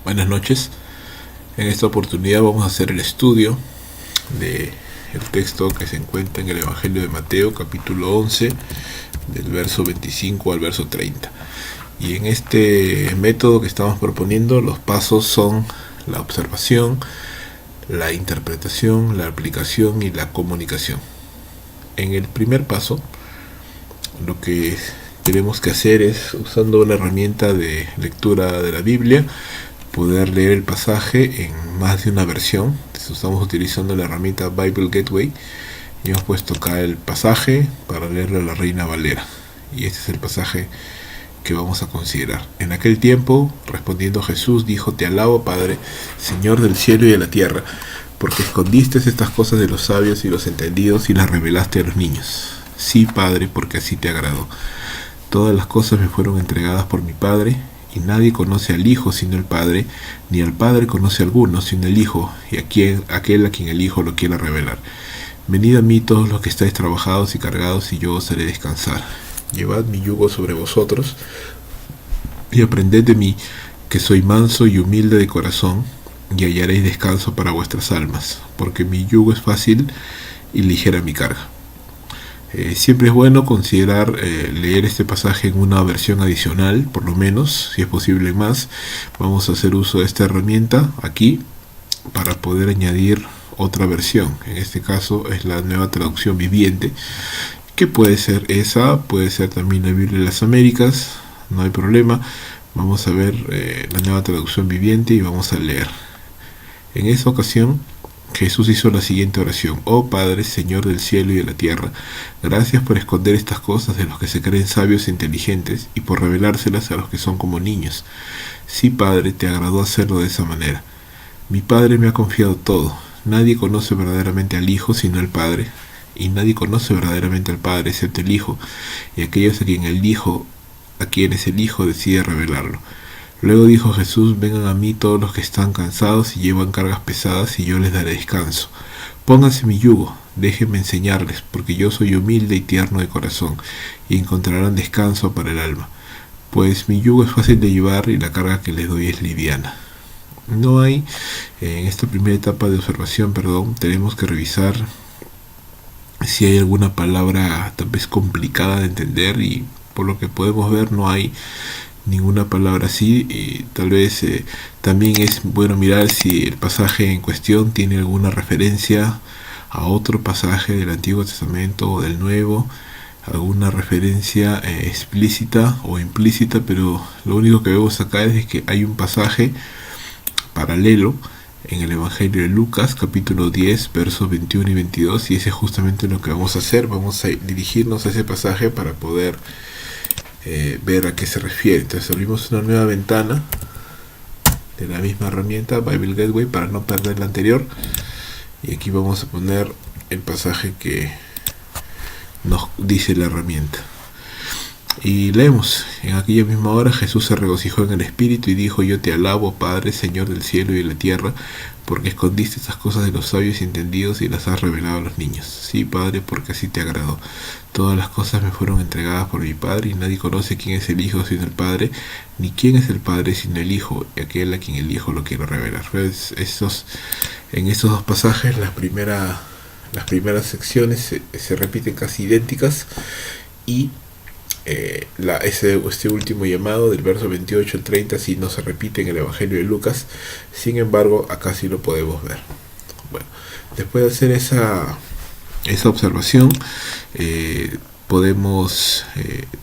Buenas noches. En esta oportunidad vamos a hacer el estudio del texto que se encuentra en el Evangelio de Mateo, capítulo 11, del verso 25 al verso 30. Y en este método que estamos proponiendo, los pasos son la observación, la interpretación, la aplicación y la comunicación. En el primer paso, lo que tenemos que hacer es, usando una herramienta de lectura de la Biblia, poder leer el pasaje en más de una versión. Entonces estamos utilizando la herramienta Bible Gateway y hemos puesto acá el pasaje para leerlo a la Reina Valera. Y este es el pasaje que vamos a considerar. En aquel tiempo, respondiendo Jesús, dijo: Te alabo, Padre, Señor del cielo y de la tierra, porque escondiste estas cosas de los sabios y los entendidos y las revelaste a los niños. Sí, Padre, porque así te agradó. Todas las cosas me fueron entregadas por mi Padre, y nadie conoce al Hijo sino el Padre, ni al Padre conoce a alguno sino el Hijo, y aquel a quien el Hijo lo quiera revelar. Venid a mí todos los que estáis trabajados y cargados, y yo os haré descansar. Llevad mi yugo sobre vosotros, y aprended de mí, que soy manso y humilde de corazón, y hallaréis descanso para vuestras almas, porque mi yugo es fácil y ligera mi carga. Siempre es bueno considerar leer este pasaje en una versión adicional, por lo menos, si es posible más. Vamos a hacer uso de esta herramienta aquí para poder añadir otra versión. En este caso es la Nueva Traducción Viviente, que puede ser esa, puede ser también la Biblia de las Américas, no hay problema. Vamos a ver la Nueva Traducción Viviente y vamos a leer. En esta ocasión Jesús hizo la siguiente oración: Oh Padre, Señor del cielo y de la tierra, gracias por esconder estas cosas de los que se creen sabios e inteligentes y por revelárselas a los que son como niños. Sí, Padre, te agradó hacerlo de esa manera. Mi Padre me ha confiado todo. Nadie conoce verdaderamente al Hijo sino el Padre, y nadie conoce verdaderamente al Padre excepto el Hijo, y aquellos a quienes el Hijo decide revelarlo. Luego dijo Jesús: Vengan a mí todos los que están cansados y llevan cargas pesadas, y yo les daré descanso. Pónganse mi yugo, déjenme enseñarles, porque yo soy humilde y tierno de corazón, y encontrarán descanso para el alma. Pues mi yugo es fácil de llevar y la carga que les doy es liviana. No hay, en esta primera etapa de observación, tenemos que revisar si hay alguna palabra tal vez complicada de entender, y por lo que podemos ver no hay ninguna palabra así. Y tal vez también es bueno mirar si el pasaje en cuestión tiene alguna referencia a otro pasaje del Antiguo Testamento o del Nuevo, alguna referencia explícita o implícita, pero lo único que vemos acá es que hay un pasaje paralelo en el Evangelio de Lucas, capítulo 10, versos 21 y 22, y ese es justamente lo que vamos a hacer. Vamos a dirigirnos a ese pasaje para poder ver a qué se refiere. Entonces abrimos una nueva ventana de la misma herramienta Bible Gateway para no perder la anterior, y aquí vamos a poner el pasaje que nos dice la herramienta y leemos: En aquella misma hora Jesús se regocijó en el Espíritu y dijo: Yo te alabo, Padre, Señor del cielo y de la tierra, porque escondiste estas cosas de los sabios y entendidos y las has revelado a los niños. Sí, Padre, porque así te agradó. Todas las cosas me fueron entregadas por mi Padre, y nadie conoce quién es el Hijo sino el Padre, ni quién es el Padre sino el Hijo, y aquel a quien el Hijo lo quiere revelar. Pues en estos dos pasajes, las primeras secciones se repiten casi idénticas, y este último llamado del verso 28 al 30 sí no se repite en el Evangelio de Lucas. Sin embargo, acá sí lo podemos ver. Bueno, después de hacer esa observación, podemos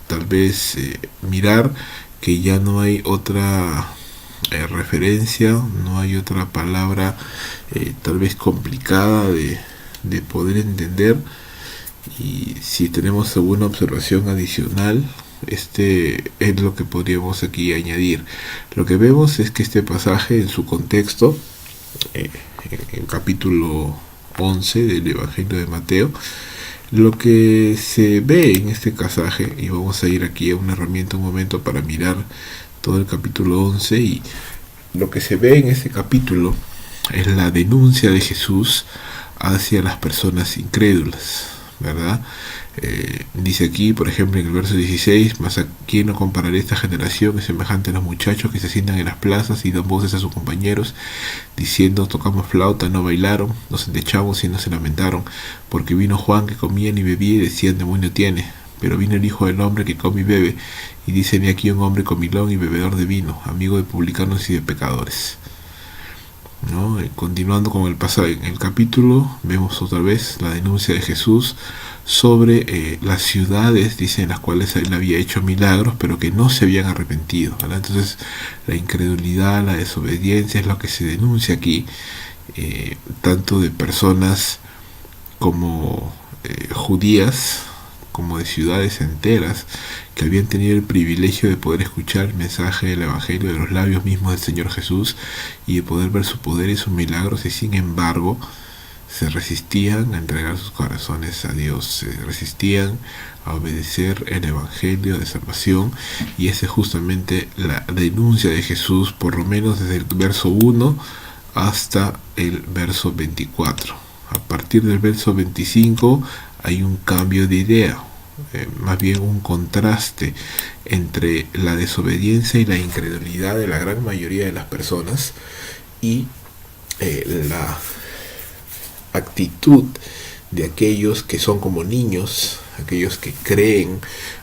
tal vez mirar que ya no hay otra referencia, no hay otra palabra tal vez complicada de poder entender. Y si tenemos alguna observación adicional, este es lo que podríamos aquí añadir. Lo que vemos es que este pasaje, en su contexto, en el capítulo 11 del Evangelio de Mateo, lo que se ve en este pasaje, y vamos a ir aquí a una herramienta un momento para mirar todo el capítulo 11, y lo que se ve en este capítulo es la denuncia de Jesús hacia las personas incrédulas, ¿verdad? Dice aquí, por ejemplo, en el verso 16: mas a quién no compararé esta generación, es semejante a los muchachos que se sientan en las plazas y dan voces a sus compañeros, diciendo: tocamos flauta, no bailaron, nos endechamos y no se lamentaron, porque vino Juan que comían y bebía y decían: demonio tiene. Pero vino el Hijo del Hombre que come y bebe, y dice: he aquí un hombre comilón y bebedor de vino, amigo de publicanos y de pecadores. ¿No? Continuando con el pasaje, en el capítulo vemos otra vez la denuncia de Jesús sobre las ciudades, dice, en las cuales él había hecho milagros, pero que no se habían arrepentido, ¿verdad? Entonces la incredulidad, la desobediencia es lo que se denuncia aquí, tanto de personas como judías, como de ciudades enteras que habían tenido el privilegio de poder escuchar el mensaje del Evangelio de los labios mismos del Señor Jesús y de poder ver su poder y sus milagros, y sin embargo se resistían a entregar sus corazones a Dios, se resistían a obedecer el Evangelio de salvación. Y esa es justamente la denuncia de Jesús, por lo menos desde el verso 1 hasta el verso 24. A partir del verso 25 hay un cambio de idea, más bien un contraste entre la desobediencia y la incredulidad de la gran mayoría de las personas y la actitud de aquellos que son como niños, aquellos que creen,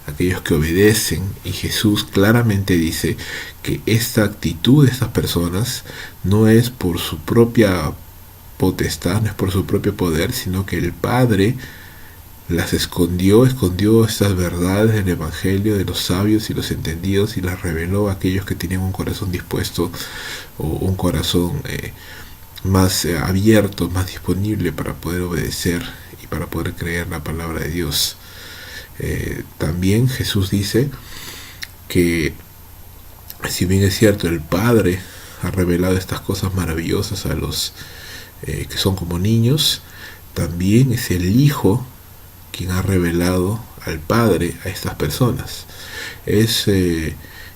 aquellos que obedecen. Y Jesús claramente dice que esta actitud de estas personas no es por su propia potestad, no es por su propio poder, sino que el Padre las escondió estas verdades del Evangelio de los sabios y los entendidos, y las reveló a aquellos que tenían un corazón dispuesto, o un corazón más abierto, más disponible para poder obedecer y para poder creer la palabra de Dios. También Jesús dice que, si bien es cierto, el Padre ha revelado estas cosas maravillosas a los que son como niños, también es el Hijo quien ha revelado al Padre a estas personas. Es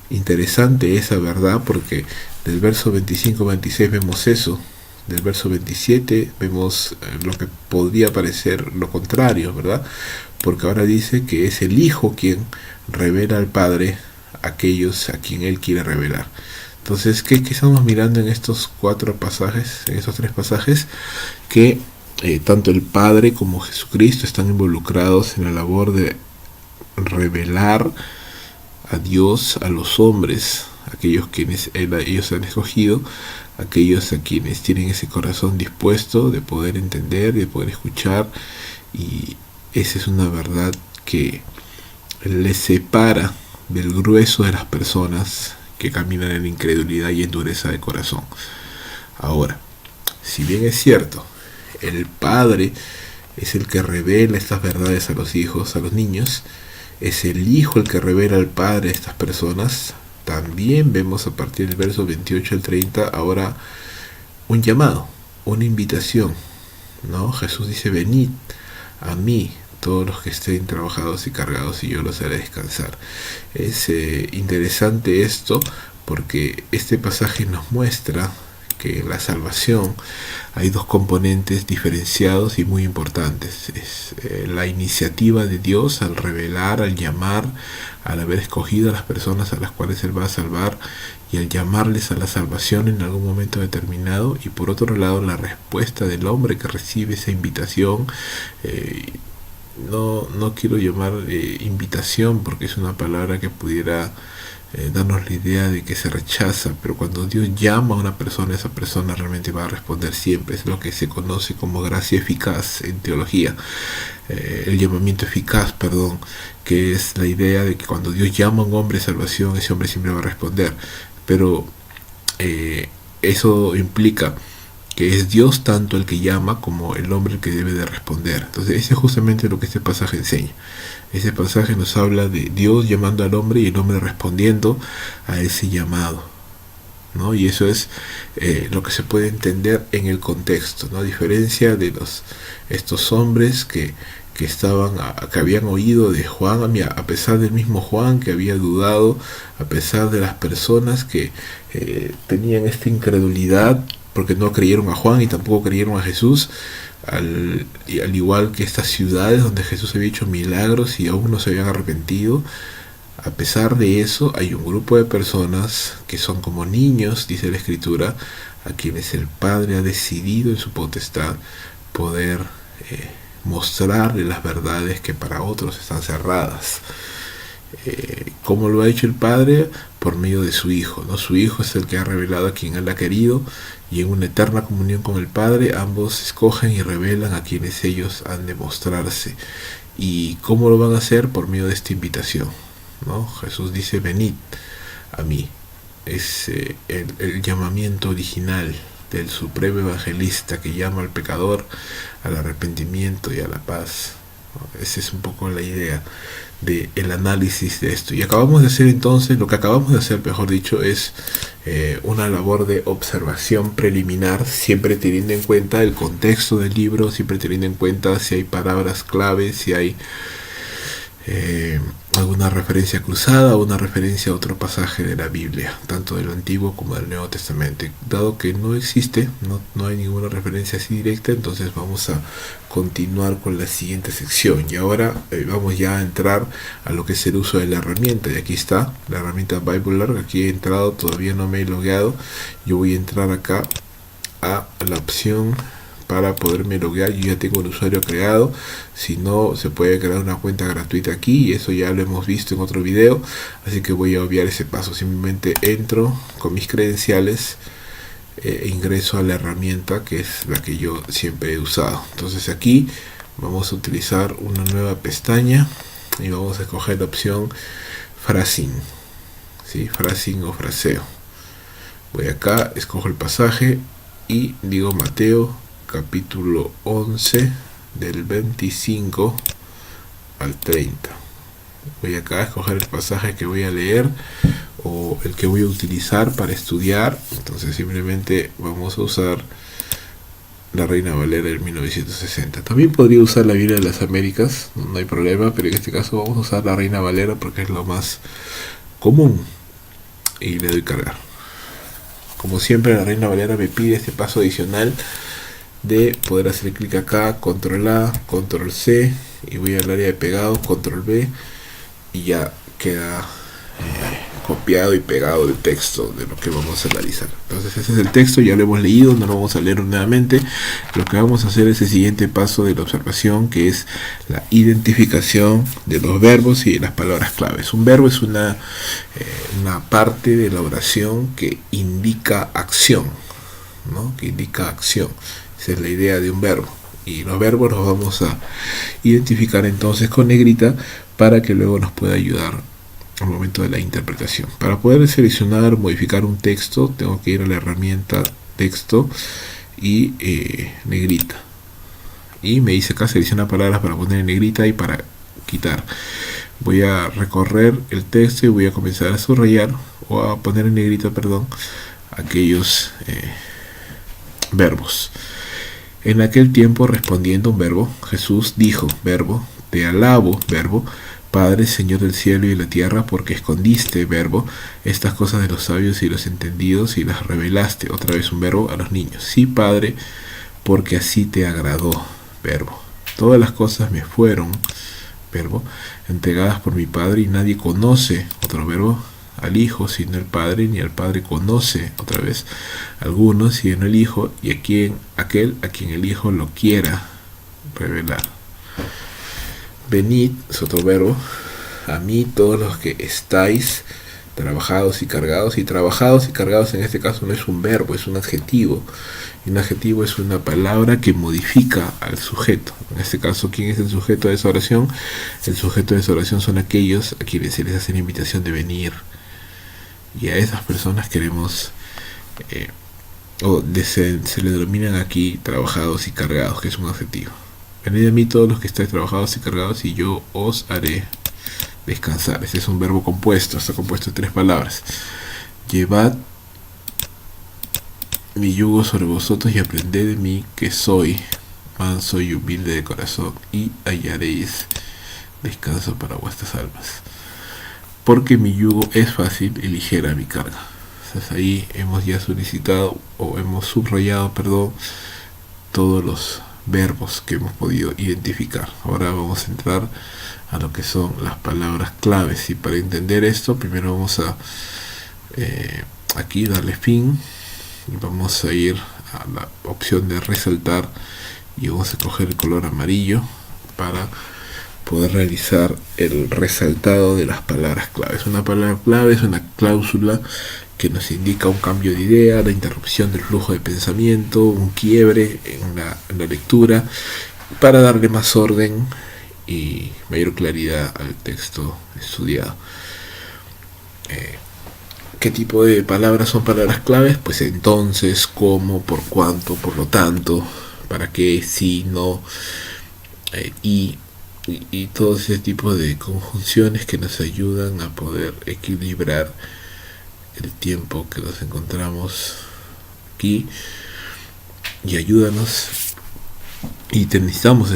interesante esa verdad, porque del verso 25-26 vemos eso. Del verso 27 vemos lo que podría parecer lo contrario, ¿verdad? Porque ahora dice que es el Hijo quien revela al Padre a aquellos a quien Él quiere revelar. Entonces, ¿qué estamos mirando en estos cuatro pasajes, en estos tres pasajes? Que tanto el Padre como Jesucristo están involucrados en la labor de revelar a Dios a los hombres, aquellos quienes ellos han escogido, aquellos a quienes tienen ese corazón dispuesto de poder entender y de poder escuchar. Y esa es una verdad que les separa del grueso de las personas que caminan en incredulidad y en dureza de corazón. Ahora, si bien es cierto, el Padre es el que revela estas verdades a los hijos, a los niños, es el Hijo el que revela al Padre a estas personas, también vemos a partir del verso 28 al 30 ahora un llamado, una invitación, ¿no? Jesús dice: venid a mí todos los que estén trabajados y cargados, y yo los haré descansar. Es interesante esto, porque este pasaje nos muestra que en la salvación hay dos componentes diferenciados y muy importantes. Es la iniciativa de Dios al revelar, al llamar, al haber escogido a las personas a las cuales Él va a salvar, y al llamarles a la salvación en algún momento determinado. Y por otro lado, la respuesta del hombre que recibe esa invitación. No quiero llamar invitación, porque es una palabra que pudiera darnos la idea de que se rechaza, pero cuando Dios llama a una persona, esa persona realmente va a responder siempre. Es lo que se conoce como gracia eficaz en teología, el llamamiento eficaz, que es la idea de que cuando Dios llama a un hombre a salvación, ese hombre siempre va a responder. Pero eso implica que es Dios tanto el que llama como el hombre el que debe de responder. Entonces, eso es justamente lo que este pasaje enseña. Ese pasaje nos habla de Dios llamando al hombre y el hombre respondiendo a ese llamado, ¿no? Y eso es lo que se puede entender en el contexto, ¿no? A diferencia de estos hombres que habían oído de Juan, a pesar del mismo Juan que había dudado, a pesar de las personas que tenían esta incredulidad, porque no creyeron a Juan y tampoco creyeron a Jesús, al igual que estas ciudades donde Jesús había hecho milagros y aún no se habían arrepentido. A pesar de eso, hay un grupo de personas que son como niños, dice la Escritura, a quienes el Padre ha decidido en su potestad poder mostrarle las verdades que para otros están cerradas. ¿Cómo lo ha hecho el Padre? Por medio de su Hijo, ¿no? Su Hijo es el que ha revelado a quien Él ha querido, y en una eterna comunión con el Padre ambos escogen y revelan a quienes ellos han de mostrarse. ¿Y cómo lo van a hacer? Por medio de esta invitación, ¿no? Jesús dice: venid a mí. Es el llamamiento original del supremo evangelista que llama al pecador al arrepentimiento y a la paz, ¿no? Esa es un poco la idea del análisis de esto. Y acabamos de hacer entonces, lo que acabamos de hacer, mejor dicho, es una labor de observación preliminar, siempre teniendo en cuenta el contexto del libro, siempre teniendo en cuenta si hay palabras claves, si hay alguna referencia cruzada o una referencia a otro pasaje de la Biblia, tanto del Antiguo como del Nuevo Testamento. Dado que no existe, no hay ninguna referencia así directa, entonces vamos a continuar con la siguiente sección. Y ahora vamos ya a entrar a lo que es el uso de la herramienta. Y aquí está la herramienta BibleLark. Aquí he entrado, todavía no me he logueado. Yo voy a entrar acá a la opción para poderme loguear. Yo ya tengo el usuario creado. Si no, se puede crear una cuenta gratuita aquí, y eso ya lo hemos visto en otro video, así que voy a obviar ese paso. Simplemente entro con mis credenciales e ingreso a la herramienta que es la que yo siempre he usado. Entonces aquí vamos a utilizar una nueva pestaña y vamos a escoger la opción phrasing, ¿sí? Phrasing o fraseo. Voy acá, escojo el pasaje y digo Mateo capítulo 11 del 25 al 30. Voy acá a escoger el pasaje que voy a leer o el que voy a utilizar para estudiar. Entonces simplemente vamos a usar la Reina Valera del 1960. También podría usar la Biblia de las Américas, no hay problema, pero en este caso vamos a usar la Reina Valera porque es lo más común. Y le doy cargar. Como siempre, la Reina Valera me pide este paso adicional de poder hacer clic acá, control A, control C, y voy al área de pegado, control B, y ya queda copiado y pegado el texto de lo que vamos a analizar. Entonces ese es el texto, ya lo hemos leído, no lo vamos a leer nuevamente. Lo que vamos a hacer es el siguiente paso de la observación, que es la identificación de los verbos y de las palabras claves. Un verbo es una parte de la oración que indica acción, ¿no? Que indica acción. Esa es la idea de un verbo. Y los verbos los vamos a identificar entonces con negrita para que luego nos pueda ayudar al momento de la interpretación. Para poder seleccionar o modificar un texto, tengo que ir a la herramienta texto y negrita. Y me dice acá selecciona palabras para poner en negrita y para quitar. Voy a recorrer el texto y voy a comenzar a subrayar o a poner en negrita, perdón, aquellos verbos. En aquel tiempo, respondiendo un verbo, Jesús dijo, verbo, te alabo, verbo, Padre, Señor del cielo y de la tierra, porque escondiste, verbo, estas cosas de los sabios y los entendidos y las revelaste, otra vez un verbo, a los niños. Sí, Padre, porque así te agradó, verbo. Todas las cosas me fueron, verbo, entregadas por mi Padre, y nadie conoce, otro verbo, al Hijo sino el Padre, ni al Padre conoce, otra vez, alguno sino el Hijo, y aquel a quien el Hijo lo quiera revelar. Venid, es otro verbo, a mí todos los que estáis trabajados y cargados. Y trabajados y cargados en este caso no es un verbo, es un adjetivo. Y un adjetivo es una palabra que modifica al sujeto. En este caso, ¿quién es el sujeto de esa oración? El sujeto de esa oración son aquellos a quienes se les hace la invitación de venir. Y a esas personas queremos, se le denominan aquí trabajados y cargados, que es un adjetivo. Venid a mí todos los que estáis trabajados y cargados, y yo os haré descansar. Este es un verbo compuesto, está compuesto de 3 palabras. Llevad mi yugo sobre vosotros y aprended de mí, que soy manso y humilde de corazón, y hallaréis descanso para vuestras almas. Porque mi yugo es fácil y ligera mi carga. Entonces ahí hemos ya solicitado o hemos subrayado, perdón, todos los verbos que hemos podido identificar. Ahora vamos a entrar a lo que son las palabras claves, y para entender esto primero vamos a aquí darle fin y vamos a ir a la opción de resaltar y vamos a coger el color amarillo para poder realizar el resaltado de las palabras claves. Una palabra clave es una cláusula que nos indica un cambio de idea, la interrupción del flujo de pensamiento, un quiebre en la lectura, para darle más orden y mayor claridad al texto estudiado. ¿Qué tipo de palabras son palabras claves? Pues entonces, cómo, por cuánto, por lo tanto, para qué, si, no, y todo ese tipo de conjunciones que nos ayudan a poder equilibrar el tiempo que nos encontramos aquí, y ayúdanos, y necesitamos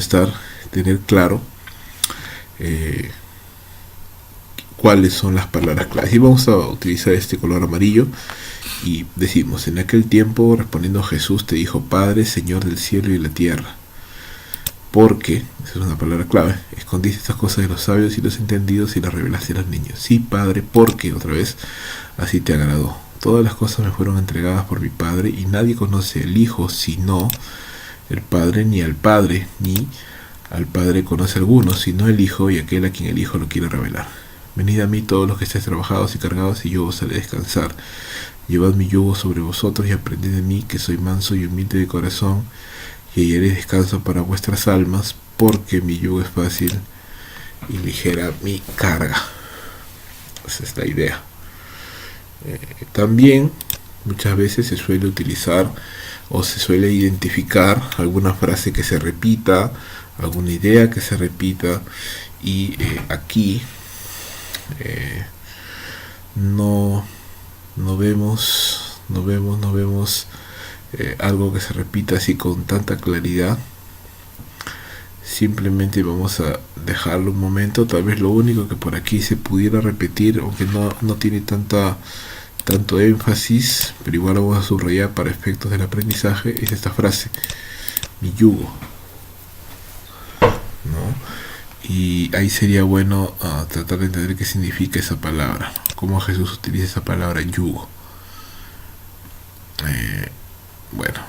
tener claro cuáles son las palabras claves. Y vamos a utilizar este color amarillo y decimos: en aquel tiempo, respondiendo Jesús, te dijo: Padre, Señor del cielo y la tierra, porque, esa es una palabra clave, escondiste estas cosas de los sabios y los entendidos y las revelaste a los niños. Sí, Padre, porque, otra vez, así te agradó. Todas las cosas me fueron entregadas por mi Padre, y nadie conoce al Hijo sino el Padre, ni al Padre conoce alguno, sino el Hijo y aquel a quien el Hijo lo quiere revelar. Venid a mí todos los que estéis trabajados y cargados, y yo os haré descansar. Llevad mi yugo sobre vosotros y aprended de mí, que soy manso y humilde de corazón, y hallaréis descanso para vuestras almas, porque mi yugo es fácil y ligera mi carga. Esa es la idea. También muchas veces se suele utilizar o se suele identificar alguna frase que se repita, alguna idea que se repita, y aquí no vemos algo que se repita así con tanta claridad. Simplemente vamos a dejarlo un momento. Tal vez lo único que por aquí se pudiera repetir, aunque no tiene tanto énfasis, pero igual lo vamos a subrayar para efectos del aprendizaje, es esta frase: mi yugo, ¿no? Y ahí sería bueno tratar de entender qué significa esa palabra, cómo Jesús utiliza esa palabra yugo. Bueno,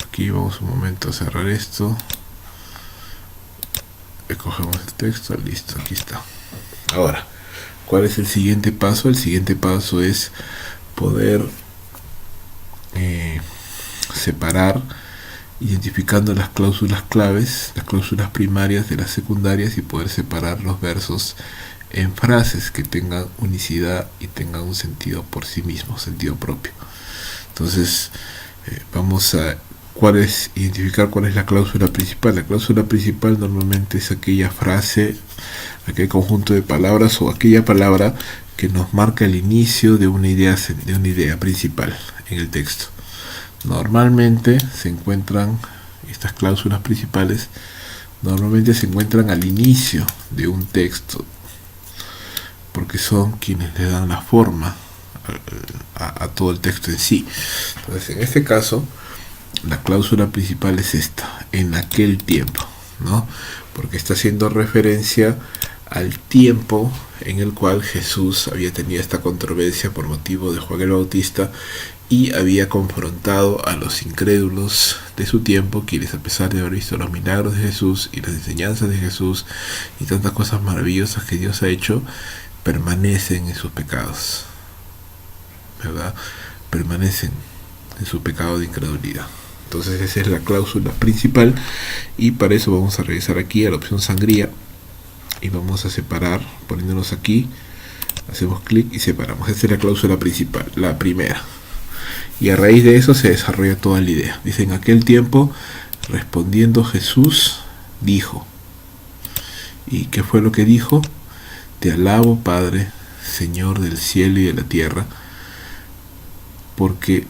aquí vamos un momento a cerrar esto, escogemos el texto, listo, aquí está. Ahora, ¿cuál es el siguiente paso? El siguiente paso es poder separar, identificando las cláusulas claves, las cláusulas primarias de las secundarias, y poder separar los versos en frases que tengan unicidad y tengan un sentido por sí mismo, sentido propio. Entonces vamos a identificar cuál es la cláusula principal. La cláusula principal normalmente es aquella frase, aquel conjunto de palabras o aquella palabra que nos marca el inicio de una idea principal en el texto. Normalmente se encuentran estas cláusulas principales, normalmente se encuentran al inicio de un texto, porque son quienes le dan la forma a todo el texto en sí. Entonces, en este caso, la cláusula principal es esta: en aquel tiempo, ¿no? Porque está haciendo referencia al tiempo en el cual Jesús había tenido esta controversia por motivo de Juan el Bautista, y había confrontado a los incrédulos de su tiempo, quienes, a pesar de haber visto los milagros de Jesús y las enseñanzas de Jesús y tantas cosas maravillosas que Dios ha hecho, permanecen en sus pecados, ¿verdad? Permanecen en su pecado de incredulidad. Entonces esa es la cláusula principal, y para eso vamos a regresar aquí a la opción sangría y vamos a separar, poniéndonos aquí, hacemos clic y separamos. Esta es la cláusula principal, la primera, y a raíz de eso se desarrolla toda la idea. Dice: en aquel tiempo, respondiendo Jesús, dijo. ¿Y qué fue lo que dijo? Te alabo, Padre, Señor del cielo y de la tierra, porque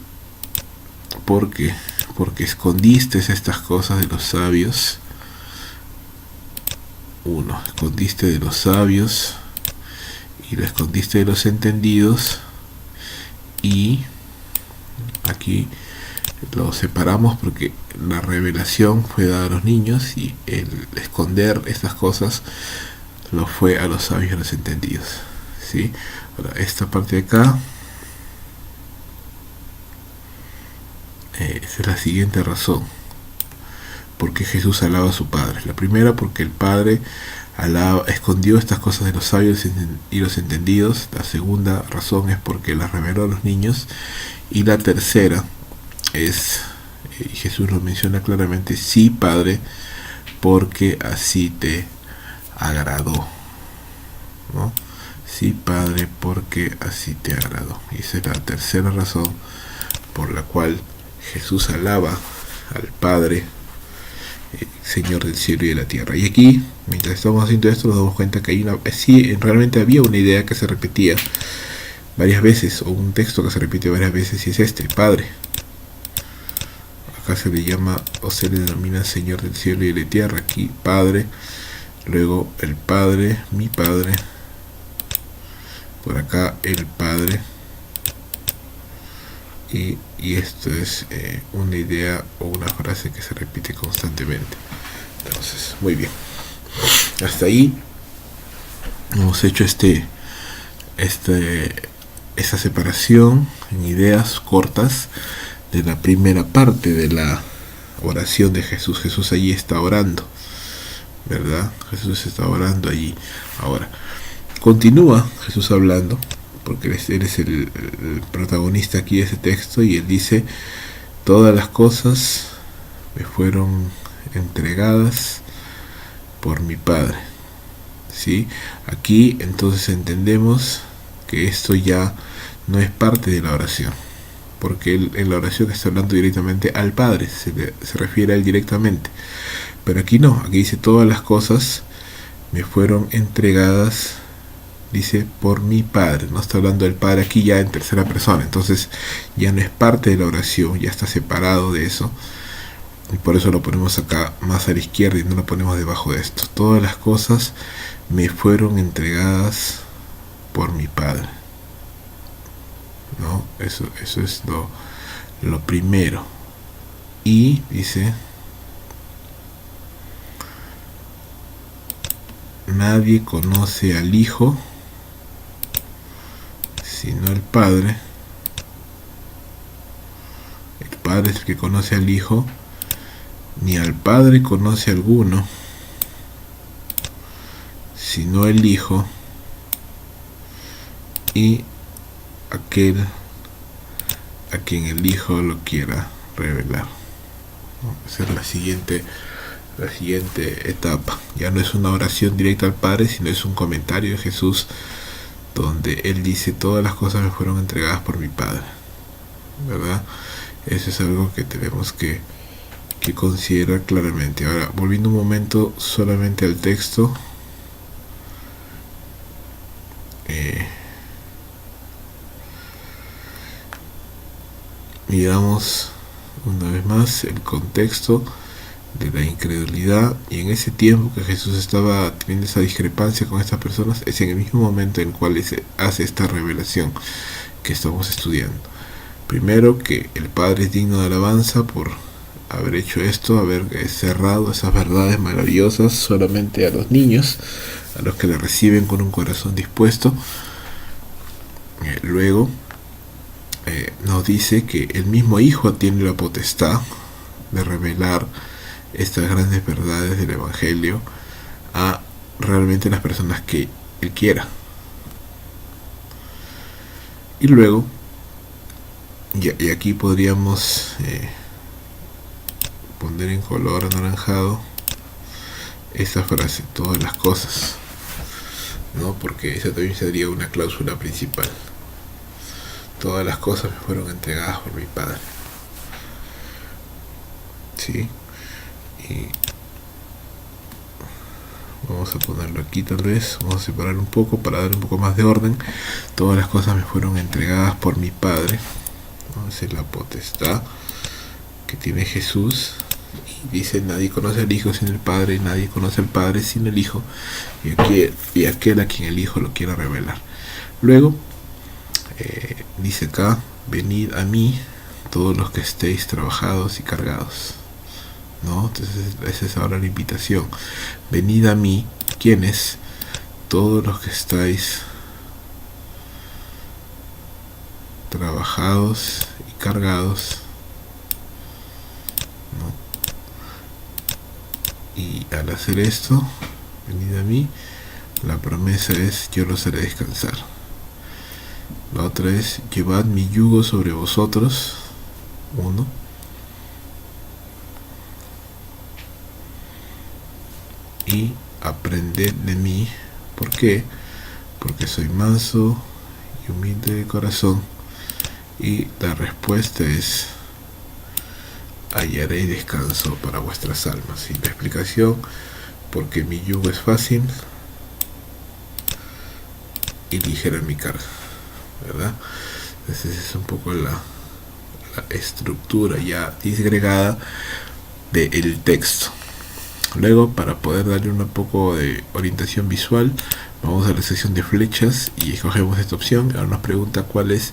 escondiste estas cosas de los sabios. Escondiste de los sabios y lo escondiste de los entendidos, y aquí lo separamos porque la revelación fue dada a los niños y el esconder estas cosas lo fue a los sabios y a los entendidos, ¿sí? Ahora, esta parte de acá, esa es la siguiente razón porque Jesús alaba a su Padre. La primera, porque el Padre escondió estas cosas de los sabios y los entendidos. La segunda razón es porque las reveló a los niños. Y la tercera es, Jesús lo menciona claramente, sí, Padre, porque así te agradó, ¿no? Sí, Padre, porque así te agradó. Y esa es la tercera razón por la cual Jesús alaba al Padre, Señor del cielo y de la tierra. Y aquí, mientras estamos haciendo esto, nos damos cuenta que realmente había una idea que se repetía varias veces, o un texto que se repite varias veces, y es este: Padre. Acá se le llama o se le denomina Señor del cielo y de la tierra. Aquí Padre, luego el Padre, mi Padre, por acá el Padre, y esto es una idea o una frase que se repite constantemente. Entonces, muy bien, hasta ahí hemos hecho esta separación en ideas cortas de la primera parte de la oración de Jesús. Jesús allí está orando, ¿verdad? Jesús está orando allí. Ahora, continúa Jesús hablando, porque él es el protagonista aquí de ese texto, y él dice: todas las cosas me fueron entregadas por mi Padre, ¿sí? Aquí entonces entendemos que esto ya no es parte de la oración, porque él en la oración está hablando directamente al Padre, se refiere a él directamente, pero aquí no, aquí dice: todas las cosas me fueron entregadas, dice, por mi Padre. No está hablando del Padre aquí ya en tercera persona, entonces ya no es parte de la oración, ya está separado de eso, y por eso lo ponemos acá más a la izquierda y no lo ponemos debajo de esto. Todas las cosas me fueron entregadas por mi Padre, ¿no? Eso es lo primero. Y dice: nadie conoce al Hijo sino el Padre. El Padre es el que conoce al Hijo, ni al Padre conoce alguno sino el Hijo y aquel a quien el Hijo lo quiera revelar, ¿no? Esa es la siguiente etapa. Ya no es una oración directa al Padre, sino es un comentario de Jesús donde él dice: todas las cosas me fueron entregadas por mi Padre, ¿verdad? Eso es algo que tenemos que considerar claramente. Ahora, volviendo un momento solamente al texto, miramos una vez más el contexto de la incredulidad, y en ese tiempo que Jesús estaba teniendo esa discrepancia con estas personas, es en el mismo momento en el cual se hace esta revelación que estamos estudiando. Primero, que el Padre es digno de alabanza por haber hecho esto, haber cerrado esas verdades maravillosas solamente a los niños, a los que le reciben con un corazón dispuesto. Luego nos dice que el mismo Hijo tiene la potestad de revelar estas grandes verdades del Evangelio a realmente las personas que Él quiera. Y luego, y aquí podríamos poner en color anaranjado esta frase: todas las cosas, ¿no? Porque esa también sería una cláusula principal. Todas las cosas me fueron entregadas por mi Padre, ¿sí? Y vamos a ponerlo aquí, tal vez vamos a separar un poco para dar un poco más de orden. Todas las cosas me fueron entregadas por mi Padre, ¿no? Esa es la potestad que tiene Jesús. Y dice: nadie conoce al Hijo sin el Padre, y nadie conoce al Padre sin el Hijo, y aquel a quien el Hijo lo quiera revelar. Luego dice acá: venid a mí todos los que estéis trabajados y cargados, ¿no? Entonces esa es ahora la invitación. Venid a mí, ¿quiénes? Todos los que estáis trabajados y cargados, ¿no? Y al hacer esto, venid a mí, la promesa es: yo los haré descansar. La otra es: llevad mi yugo sobre vosotros. 1. Y aprended de mí. ¿Por qué? Porque soy manso y humilde de corazón. Y la respuesta es: hallaré descanso para vuestras almas. Y la explicación: porque mi yugo es fácil y ligera mi carga, ¿verdad? Entonces es un poco la estructura ya disgregada del texto. Luego, para poder darle un poco de orientación visual, vamos a la sección de flechas y escogemos esta opción. Ahora nos pregunta cuál es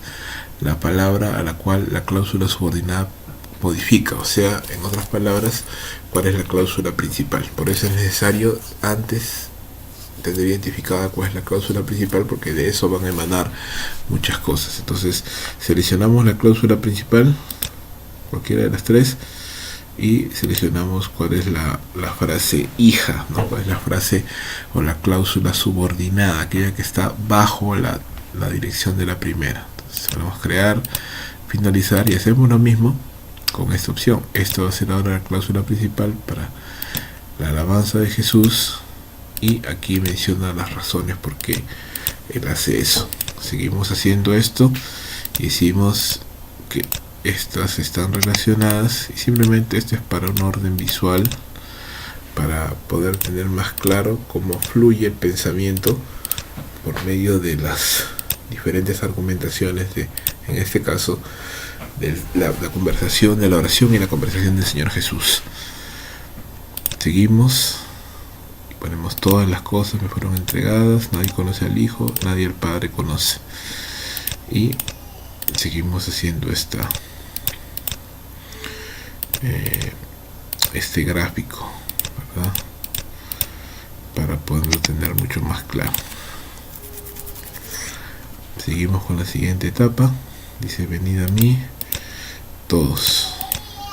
la palabra a la cual la cláusula subordinada modifica, o sea, en otras palabras, cuál es la cláusula principal. Por eso es necesario antes tener identificada cuál es la cláusula principal, porque de eso van a emanar muchas cosas. Entonces seleccionamos la cláusula principal, cualquiera de las tres, y seleccionamos cuál es la frase hija, ¿no? Cuál es la frase o la cláusula subordinada, aquella que está bajo la dirección de la primera. Entonces vamos a crear, finalizar, y hacemos lo mismo con esta opción. Esto va a ser ahora la cláusula principal para la alabanza de Jesús, y aquí menciona las razones por qué él hace eso. Seguimos haciendo esto y decimos que estas están relacionadas, y simplemente esto es para un orden visual, para poder tener más claro cómo fluye el pensamiento por medio de las diferentes argumentaciones en este caso, de la conversación, de la oración y la conversación del Señor Jesús. Seguimos y ponemos: todas las cosas me fueron entregadas, nadie conoce al Hijo, nadie al Padre conoce. Y seguimos haciendo este gráfico, ¿verdad? Para poderlo tener mucho más claro. Seguimos con la siguiente etapa. Dice: venid a mí todos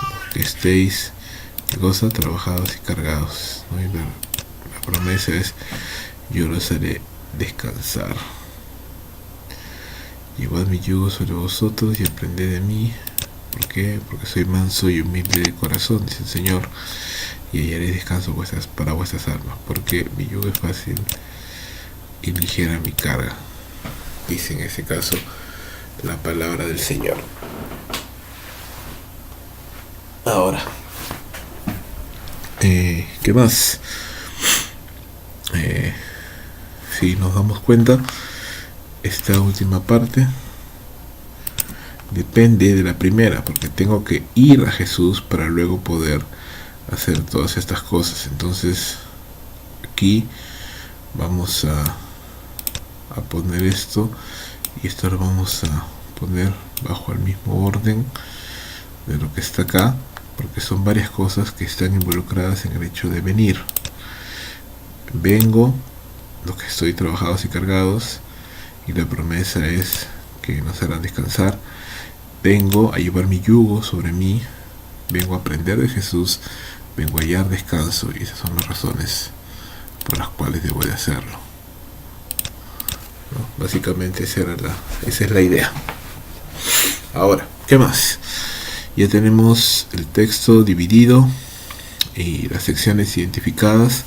los que estéis trabajados y cargados, ¿no? Y la promesa es: yo los haré descansar. Llevad mi yugo sobre vosotros y aprended de mí. ¿Por qué? Porque soy manso y humilde de corazón, dice el Señor, y hallaré descanso para vuestras almas. Porque mi yugo es fácil y ligera mi carga, dice en ese caso la palabra del Señor. Ahora, ¿qué más? Si nos damos cuenta, esta última parte depende de la primera, porque tengo que ir a Jesús para luego poder hacer todas estas cosas. Entonces aquí vamos a poner esto, y esto lo vamos a poner bajo el mismo orden de lo que está acá, porque son varias cosas que están involucradas en el hecho de venir. Vengo, los que estoy trabajados y cargados, y la promesa es que nos harán descansar. Vengo a llevar mi yugo sobre mí, vengo a aprender de Jesús, vengo a hallar descanso, y esas son las razones por las cuales debo de hacerlo, ¿no? Básicamente esa es la idea. Ahora, ¿qué más? Ya tenemos el texto dividido y las secciones identificadas,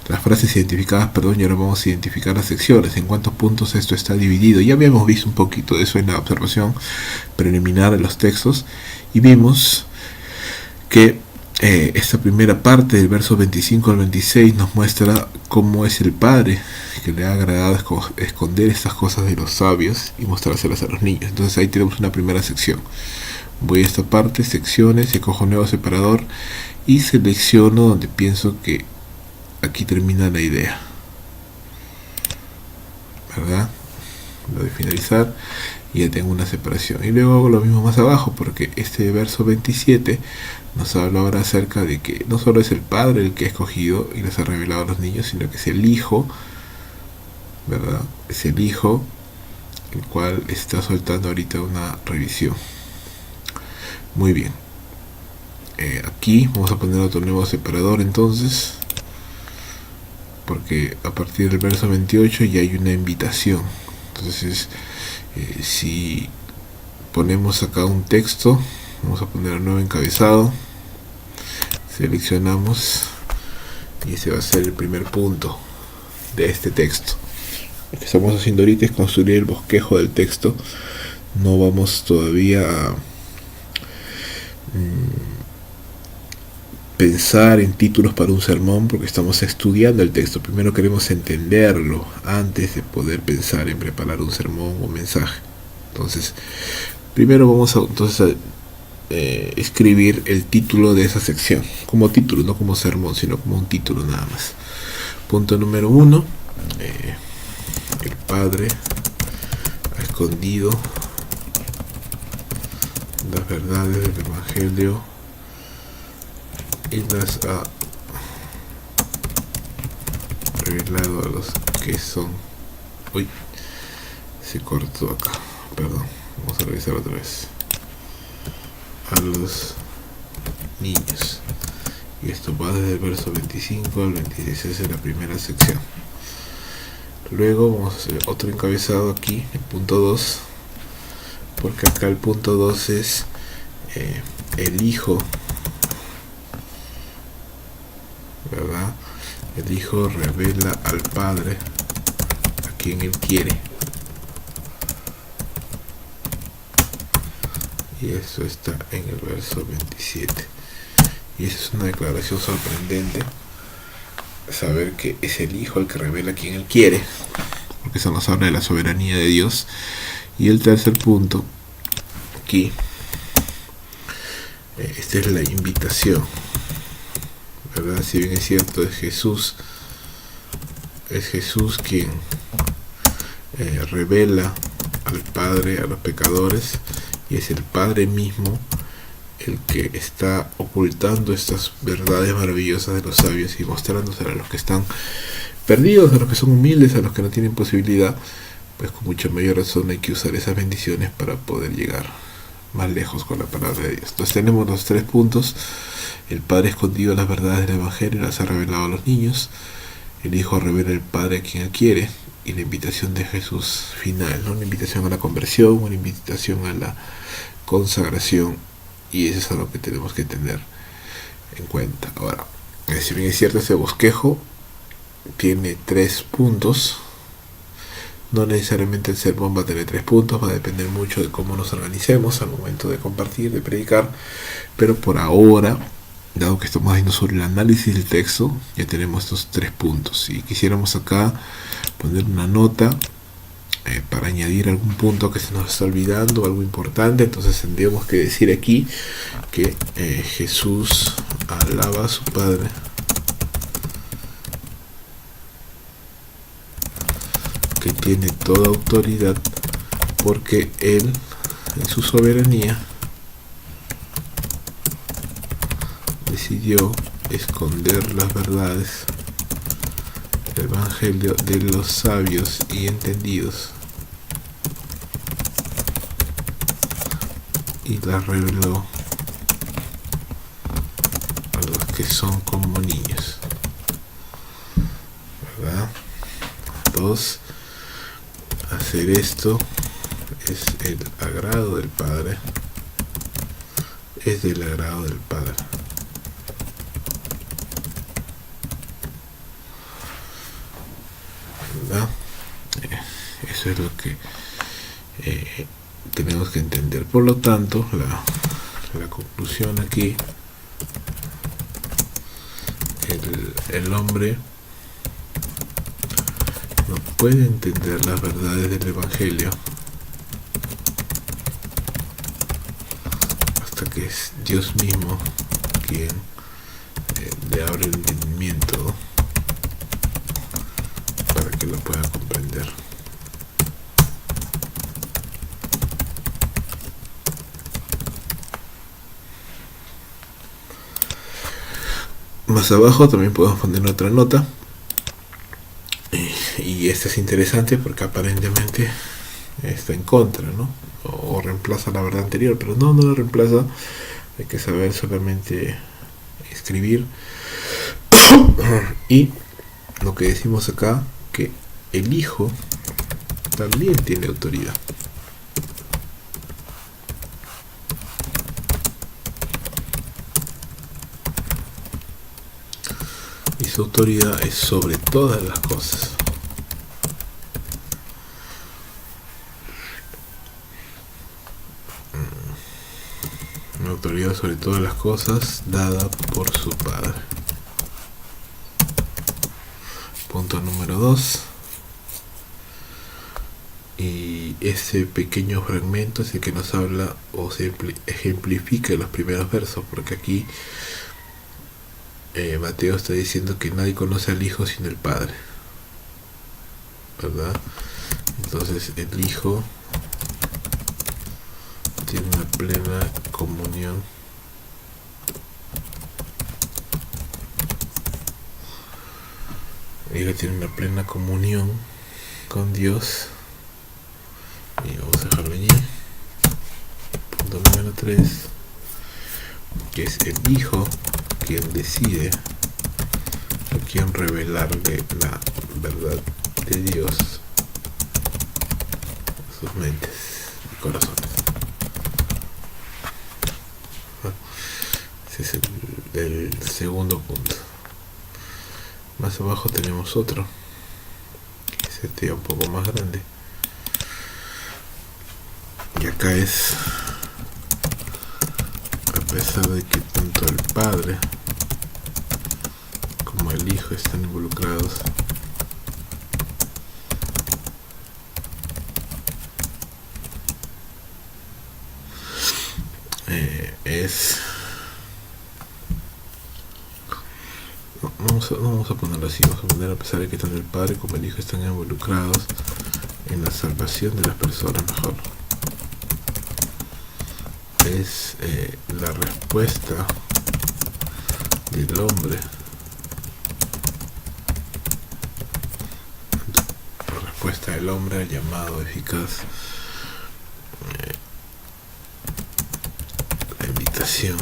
las frases identificadas, perdón, y ahora vamos a identificar las secciones, en cuántos puntos esto está dividido. Ya habíamos visto un poquito de eso en la observación preliminar de los textos, y vimos que esta primera parte del verso 25 al 26 nos muestra cómo es el Padre que le ha agradado esconder estas cosas de los sabios y mostrárselas a los niños. Entonces ahí tenemos una primera sección. Voy a esta parte, secciones, escojo nuevo separador y selecciono donde pienso que aquí termina la idea, ¿verdad? lo de finalizar, y ya tengo una separación. Y luego hago lo mismo más abajo, porque este verso 27 nos habla ahora acerca de que no solo es el Padre el que ha escogido y les ha revelado a los niños, sino que es el Hijo, ¿verdad? Es el Hijo el cual está soltando ahorita una revisión. Muy bien. Aquí vamos a poner otro nuevo separador entonces, porque a partir del verso 28 ya hay una invitación. Entonces, si ponemos acá un texto, vamos a poner un nuevo encabezado, seleccionamos y ese va a ser el primer punto de este texto. Lo que estamos haciendo ahorita es construir el bosquejo del texto. No vamos todavía a pensar en títulos para un sermón, porque estamos estudiando el texto. Primero queremos entenderlo antes de poder pensar en preparar un sermón o mensaje. Entonces, primero vamos a escribir el título de esa sección, como título, no como sermón, sino como un título nada más. Punto número 1, el Padre ha escondido las verdades del Evangelio y las ha revelado a los que son... Uy, se cortó acá, perdón, vamos a revisar otra vez. A los niños. Y esto va desde el verso 25 al 26, es la primera sección. Luego vamos a hacer otro encabezado aquí, el punto 2, porque acá el punto 2 es el Hijo, ¿verdad? El Hijo revela al Padre a quien Él quiere. Y eso está en el verso 27. Y esa es una declaración sorprendente, saber que es el Hijo el que revela a quien Él quiere, porque eso nos habla de la soberanía de Dios. Y el tercer punto aquí, esta es la invitación, ¿verdad? Si bien es cierto, es Jesús quien revela al Padre a los pecadores, y es el Padre mismo el que está ocultando estas verdades maravillosas de los sabios y mostrándoselas a los que están perdidos, a los que son humildes, a los que no tienen posibilidad. Pues con mucha mayor razón hay que usar esas bendiciones para poder llegar más lejos con la palabra de Dios. Entonces tenemos los 3 puntos. El Padre ha escondido las verdades del Evangelio y las ha revelado a los niños. El Hijo revela al Padre a quien Él quiere. Y la invitación de Jesús final, ¿no? Una invitación a la conversión, una invitación a la consagración. Y eso es algo que tenemos que tener en cuenta. Ahora, si bien es cierto, este bosquejo tiene 3 puntos. No necesariamente el sermón va a tener 3 puntos, va a depender mucho de cómo nos organicemos al momento de compartir, de predicar. Pero por ahora, dado que estamos haciendo sobre el análisis del texto, ya tenemos estos 3 puntos. Si quisiéramos acá poner una nota para añadir algún punto que se nos está olvidando, algo importante, entonces tendríamos que decir aquí que Jesús alaba a su Padre que tiene toda autoridad, porque Él en su soberanía decidió esconder las verdades del Evangelio de los sabios y entendidos y las reveló a los que son como niños, ¿verdad? 2. Hacer esto es el agrado del Padre, es del agrado del Padre. ¿Verdad? Eso es lo que tenemos que entender. Por lo tanto, la conclusión aquí, el hombre no puede entender las verdades del Evangelio hasta que es Dios mismo quien le abre el entendimiento para que lo pueda comprender. Más abajo también podemos poner otra nota. Y esta es interesante porque aparentemente está en contra, ¿no? O reemplaza la verdad anterior, pero no la reemplaza. Hay que saber solamente escribir. Y lo que decimos acá, que el hijo también tiene autoridad. Y su autoridad es sobre todas las cosas. Una autoridad sobre todas las cosas dada por su Padre. Punto número 2. Y ese pequeño fragmento es el que nos habla o se ejemplifica los primeros versos, porque aquí Mateo está diciendo que nadie conoce al Hijo sino el Padre, ¿verdad? Entonces el Hijo tiene una plena comunión con Dios. Y vamos a dejarlo allí. Punto número 3, que es el Hijo quien decide a quien revelarle la verdad de Dios a sus mentes y corazones. Ese es el segundo punto. Más abajo tenemos otro, que es este un poco más grande. Y acá es, a pesar de que tanto el Padre como el Hijo están involucrados, vamos a ponerlo así, vamos a poner a pesar de que tanto el Padre como el Hijo están involucrados en la salvación de las personas, mejor. Es la respuesta del hombre, al llamado eficaz, la invitación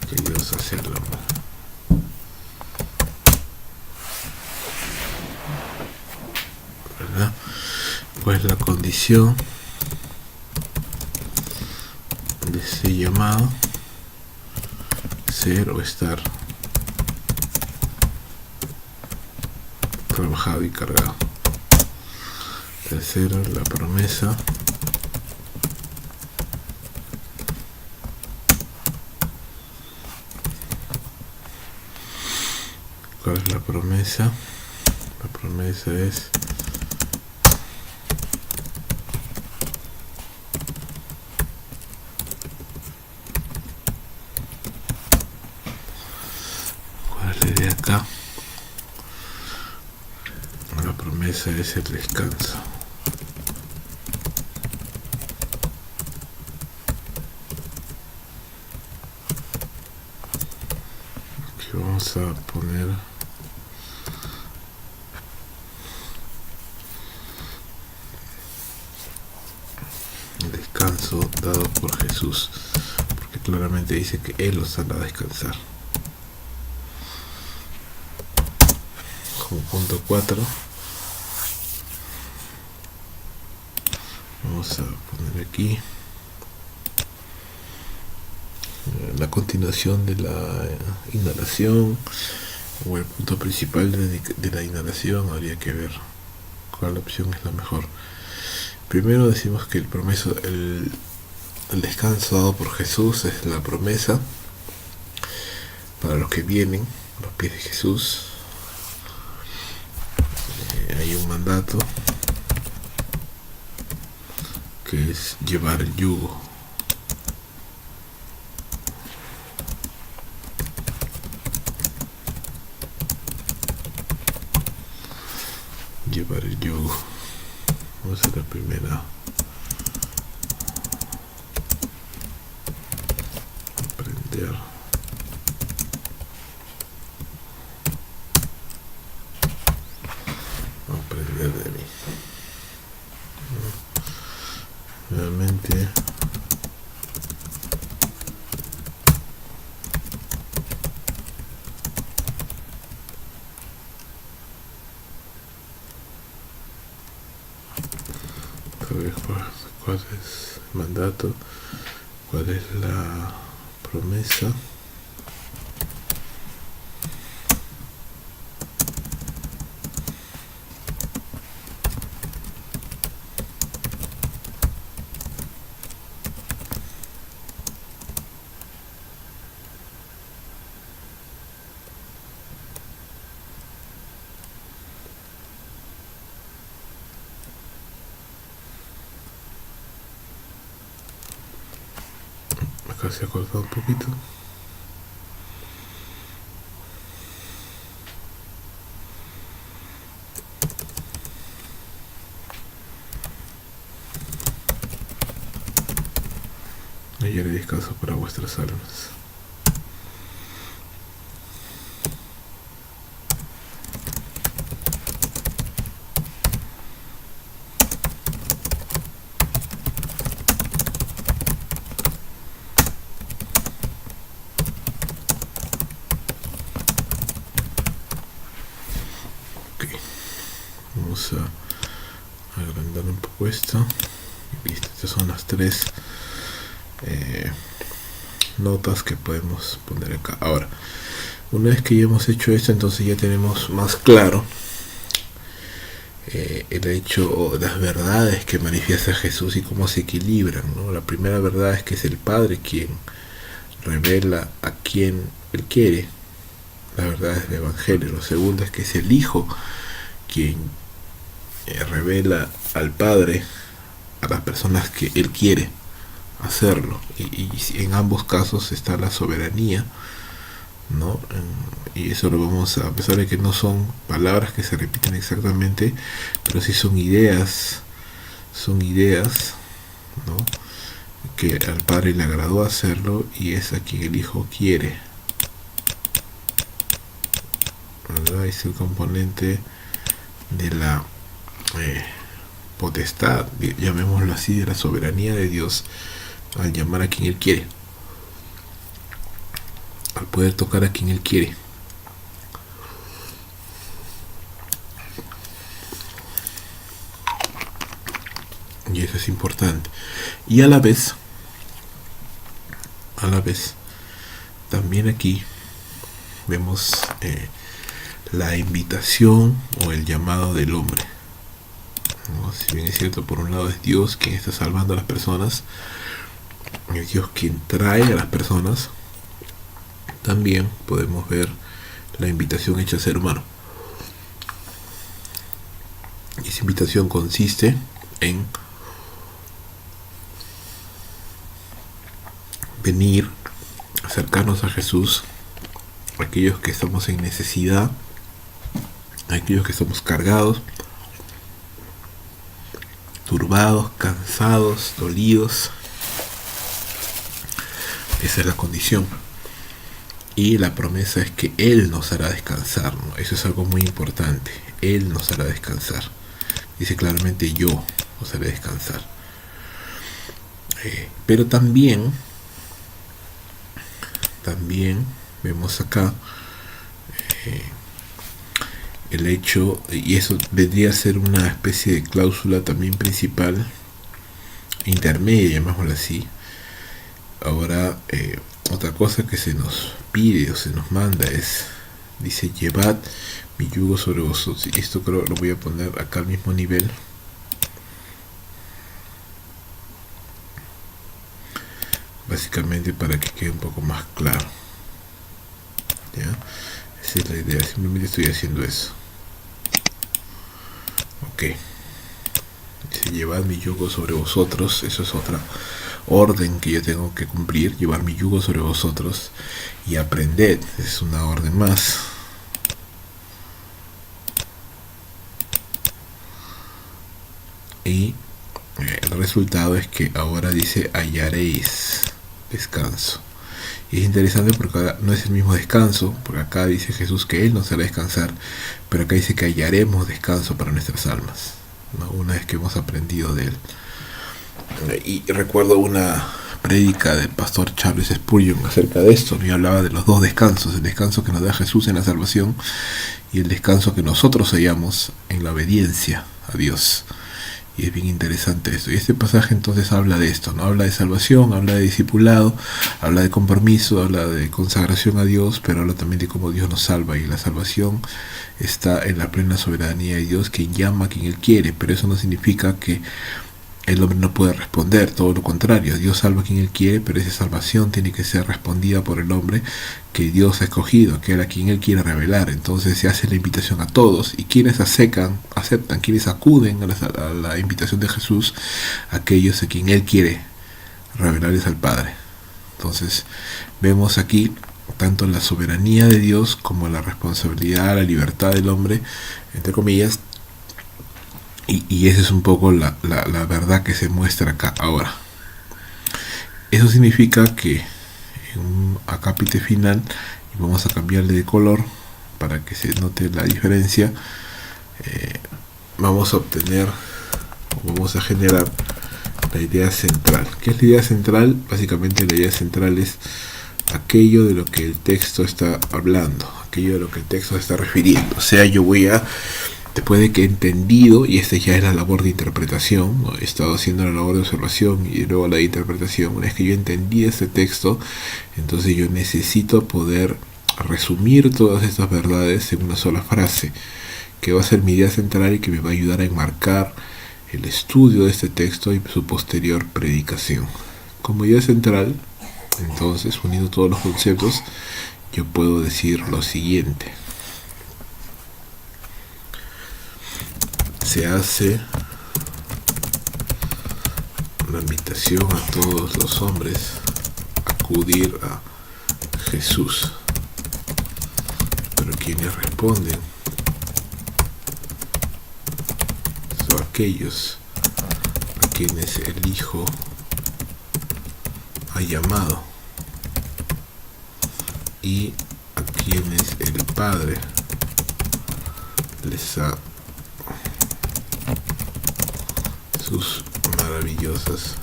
que Dios hace al hombre. ¿Verdad? Pues la condición de ese llamado, ser o estar trabajado y cargado. Tercero, la promesa. ¿Cuál es la promesa? La promesa es acá. La promesa es el descanso. Aquí vamos a poner el descanso dado por Jesús, porque claramente dice que Él los hará descansar. Como punto 4 vamos a poner aquí la continuación de la inhalación, o el punto principal de la inhalación. Habría que ver cuál opción es la mejor. Primero decimos que el descanso dado por Jesús es la promesa para los que vienen a los pies de Jesús. Hay un mandato que es llevar el yugo. Llevar el yugo. Vamos a hacer la primera. Aprender. ¿Cuál es el mandato? ¿Cuál es la promesa? Acá se ha cortado un poquito. Y haré descanso para vuestras almas. Ok, vamos a agrandar un poco esto. Listo, estas son las tres notas que podemos poner acá. Ahora, una vez que ya hemos hecho esto, entonces ya tenemos más claro el hecho o las verdades que manifiesta Jesús y cómo se equilibran, ¿no? La primera verdad es que es el Padre quien revela a quien Él quiere. La verdad es el Evangelio. Lo segundo es que es el Hijo quien revela al Padre a las personas que Él quiere hacerlo, y en ambos casos está la soberanía, ¿no? Y eso lo vamos a pesar de que no son palabras que se repiten exactamente, pero sí son ideas, ¿no? Que al Padre le agradó hacerlo y es a quien el Hijo quiere, ¿verdad? Es el componente de la potestad, llamémoslo así, de la soberanía de Dios al llamar a quien Él quiere, al poder tocar a quien Él quiere. Y eso es importante. Y a la vez, también aquí vemos la invitación o el llamado del hombre, ¿no? Si bien es cierto, por un lado es Dios quien está salvando a las personas, es Dios quien trae a las personas, también podemos ver la invitación hecha al ser humano. Y esa invitación consiste en venir, acercarnos a Jesús, aquellos que estamos en necesidad, aquellos que estamos cargados, turbados, cansados, dolidos. Esa es la condición. Y la promesa es que Él nos hará descansar, ¿no? Eso es algo muy importante. Él nos hará descansar. Dice claramente: yo os haré descansar. Pero también vemos acá el hecho, y eso vendría a ser una especie de cláusula también principal, intermedia, llamémoslo así. Ahora, otra cosa que se nos pide o se nos manda es, dice: llevad mi yugo sobre vosotros. Y esto creo lo voy a poner acá al mismo nivel, básicamente para que quede un poco más claro, ¿ya? Esa es la idea, simplemente estoy haciendo eso. Ok, dice: llevad mi yugo sobre vosotros. Eso es otra orden que yo tengo que cumplir: llevar mi yugo sobre vosotros y aprended. Es una orden más. Y el resultado es que ahora dice: hallaréis descanso. Y es interesante porque ahora no es el mismo descanso, porque acá dice Jesús que Él nos hará descansar, pero acá dice que hallaremos descanso para nuestras almas, ¿no? Una vez que hemos aprendido de Él. Y recuerdo una prédica del pastor Charles Spurgeon acerca de esto, y hablaba de los dos descansos: el descanso que nos da Jesús en la salvación y el descanso que nosotros hallamos en la obediencia a Dios. Y es bien interesante esto. Y este pasaje entonces habla de esto, ¿no? Habla de salvación, habla de discipulado, habla de compromiso, habla de consagración a Dios, pero habla también de cómo Dios nos salva. Y la salvación está en la plena soberanía de Dios, quien llama a quien Él quiere, pero eso no significa que el hombre no puede responder, todo lo contrario. Dios salva a quien Él quiere, pero esa salvación tiene que ser respondida por el hombre que Dios ha escogido, aquel a quien Él quiere revelar. Entonces se hace la invitación a todos, y quienes aceptan, quienes acuden a la invitación de Jesús, aquellos a quien Él quiere revelarles al Padre. Entonces vemos aquí tanto la soberanía de Dios como la responsabilidad, la libertad del hombre, entre comillas, y esa es un poco la verdad que se muestra acá. Ahora, eso significa que en un acápite final, y vamos a cambiarle de color para que se note la diferencia, vamos a obtener, o vamos a generar la idea central. ¿Qué es la idea central? Básicamente la idea central es aquello de lo que el texto está hablando, aquello de lo que el texto se está refiriendo. O sea, yo voy a, después de que he entendido, y esta ya es la labor de interpretación, ¿no? He estado haciendo la labor de observación y luego la de interpretación. Una vez que yo entendí este texto, entonces yo necesito poder resumir todas estas verdades en una sola frase, que va a ser mi idea central y que me va a ayudar a enmarcar el estudio de este texto y su posterior predicación. Como idea central, entonces, uniendo todos los conceptos, yo puedo decir lo siguiente: se hace una invitación a todos los hombres a acudir a Jesús, pero quienes responden son aquellos a quienes el Hijo ha llamado y a quienes el Padre les ha sus maravillosas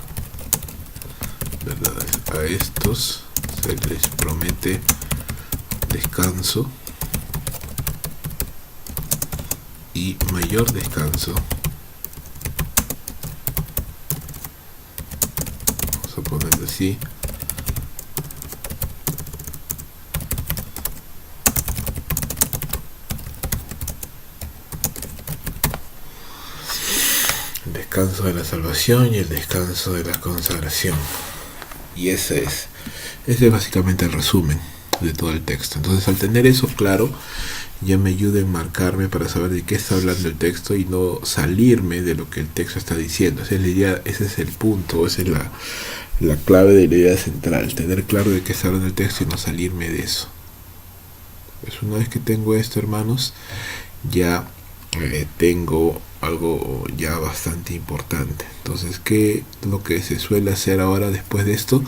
verdades. A estos se les promete descanso y mayor descanso. Vamos a ponerlo así. El descanso de la salvación y el descanso de la consagración. Y ese es básicamente el resumen de todo el texto. Entonces, al tener eso claro, ya me ayuda a enmarcarme para saber de qué está hablando el texto y no salirme de lo que el texto está diciendo. Esa es la idea, ese es el punto, esa es la clave de la idea central, tener claro de qué está hablando el texto y no salirme de eso. Pues una vez que tengo esto, hermanos, ya tengo algo ya bastante importante. Entonces, ¿qué es lo que se suele hacer ahora después de esto?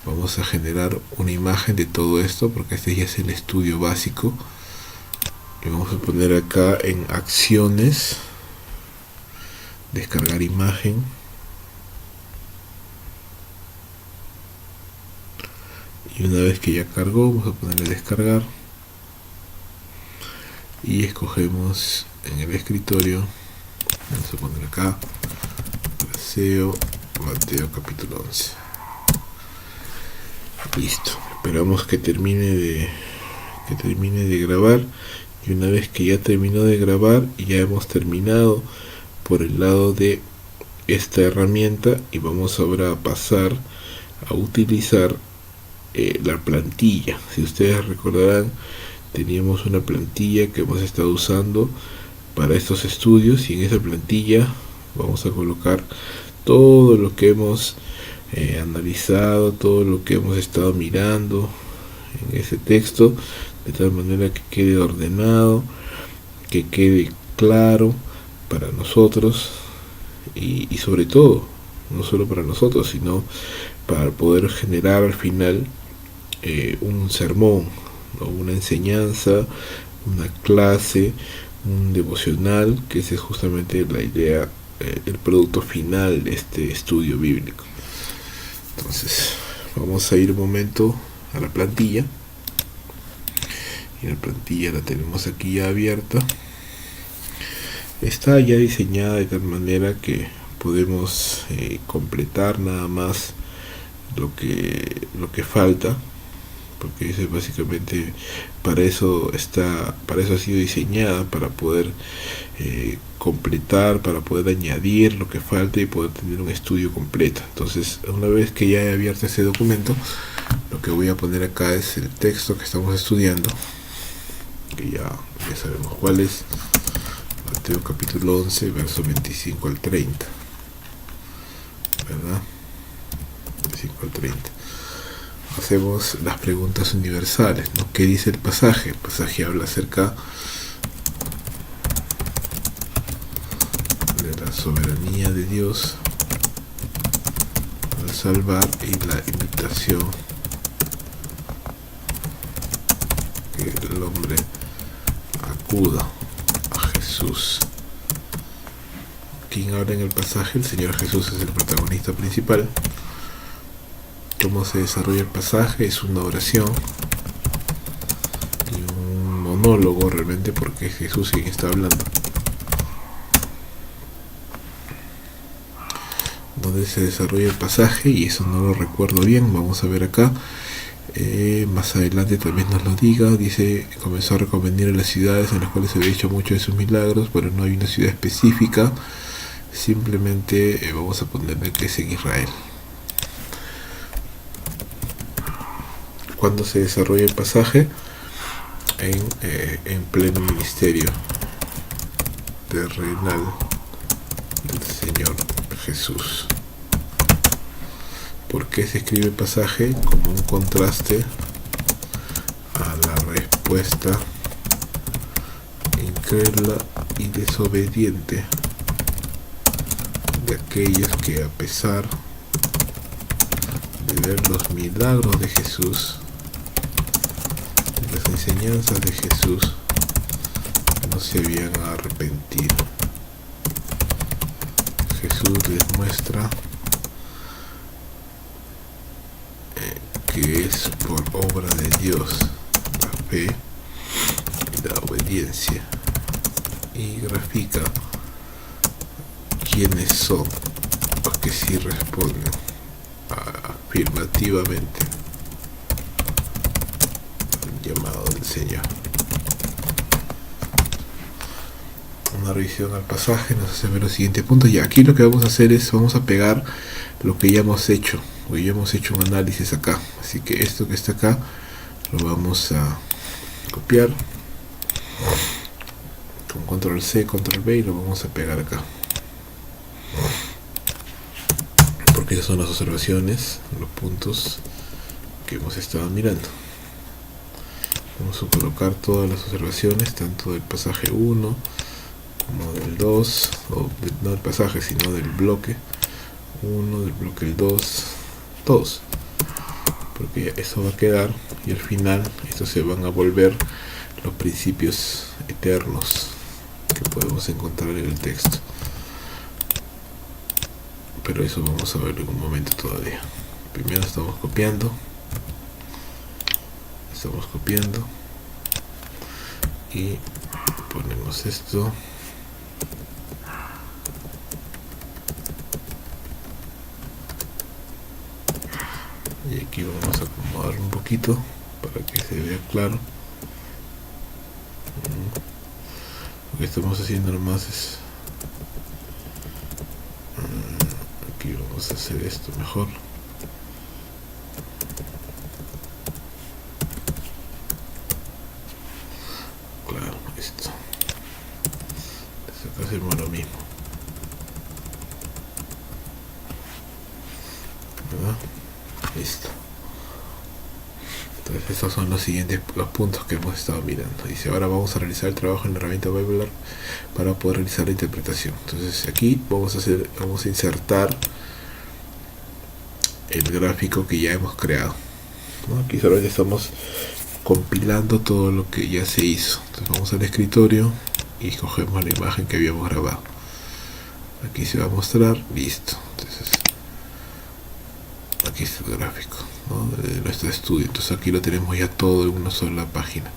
Vamos a generar una imagen de todo esto, porque este ya es el estudio básico. Y vamos a poner acá en acciones, descargar imagen. Y una vez que ya cargó, vamos a ponerle descargar. Y escogemos en el escritorio, vamos a poner acá Mateo capítulo 11. Listo, esperamos que termine de grabar. Y una vez que ya terminó de grabar, ya hemos terminado por el lado de esta herramienta, y vamos ahora a pasar a utilizar la plantilla. Si ustedes recordarán, teníamos una plantilla que hemos estado usando para estos estudios, y en esa plantilla vamos a colocar todo lo que hemos analizado, todo lo que hemos estado mirando en ese texto, de tal manera que quede ordenado, que quede claro para nosotros, y sobre todo, no solo para nosotros, sino para poder generar al final un sermón, ¿no? Una enseñanza, una clase, un devocional, que esa es justamente la idea, el producto final de este estudio bíblico. Entonces, vamos a ir un momento a la plantilla. Y la plantilla la tenemos aquí ya abierta. Está ya diseñada de tal manera que podemos completar nada más lo que falta, porque eso es básicamente para eso ha sido diseñada, para poder completar, para poder añadir lo que falta y poder tener un estudio completo. Entonces, una vez que ya he abierto ese documento, lo que voy a poner acá es el texto que estamos estudiando, que ya sabemos cuál es. Mateo capítulo 11, verso 25 al 30, ¿verdad? 25 al 30. Hacemos las preguntas universales, ¿no? ¿Qué dice el pasaje? El pasaje habla acerca de la soberanía de Dios al salvar y la invitación que el hombre acuda a Jesús. ¿Quién habla en el pasaje? El Señor Jesús es el protagonista principal. Cómo se desarrolla el pasaje es una oración y un monólogo realmente, porque es Jesús quien está hablando. Donde se desarrolla el pasaje, y eso no lo recuerdo bien, vamos a ver acá. Más adelante también nos lo diga. Dice: comenzó a recomendar a las ciudades en las cuales se había hecho muchos de sus milagros, pero no hay una ciudad específica. Simplemente vamos a ponerle que es en Israel. Cuando se desarrolla el pasaje en pleno ministerio terrenal del Señor Jesús. ¿Por qué se escribe el pasaje? Como un contraste a la respuesta incrédula y desobediente de aquellos que, a pesar de ver los milagros de Jesús, las enseñanzas de Jesús, no se habían arrepentido. Jesús les muestra que es por obra de Dios la fe y la obediencia, y grafica quiénes son los que sí responden afirmativamente al llamado del Señor. Una revisión al pasaje nos hace ver los siguientes puntos. Y aquí lo que vamos a hacer es, vamos a pegar lo que ya hemos hecho. Hoy ya hemos hecho un análisis acá, así que esto que está acá lo vamos a copiar con control C, control V, y lo vamos a pegar acá, porque esas son las observaciones, los puntos que hemos estado mirando. Vamos a colocar todas las observaciones, tanto del pasaje 1 como del 2, no del pasaje, sino del bloque 1, del bloque 2, todos, porque eso va a quedar, y al final estos se van a volver los principios eternos que podemos encontrar en el texto, pero eso vamos a verlo en un momento todavía. Primero estamos copiando y ponemos esto. Y aquí vamos a acomodar un poquito para que se vea claro. Lo que estamos haciendo nomás es aquí vamos a hacer esto mejor. Claro, esto. Entonces acá hacemos lo mismo, ¿verdad? Listo. Entonces estos son los puntos que hemos estado mirando. Dice: ahora vamos a realizar el trabajo en la herramienta Bibler para poder realizar la interpretación. Entonces aquí vamos a insertar el gráfico que ya hemos creado, ¿no? Aquí solamente estamos compilando todo lo que ya se hizo. Entonces vamos al escritorio y cogemos la imagen que habíamos grabado. Aquí se va a mostrar, listo. Entonces aquí está el gráfico, ¿no?, de nuestro estudio. Entonces aquí lo tenemos ya todo en una sola página.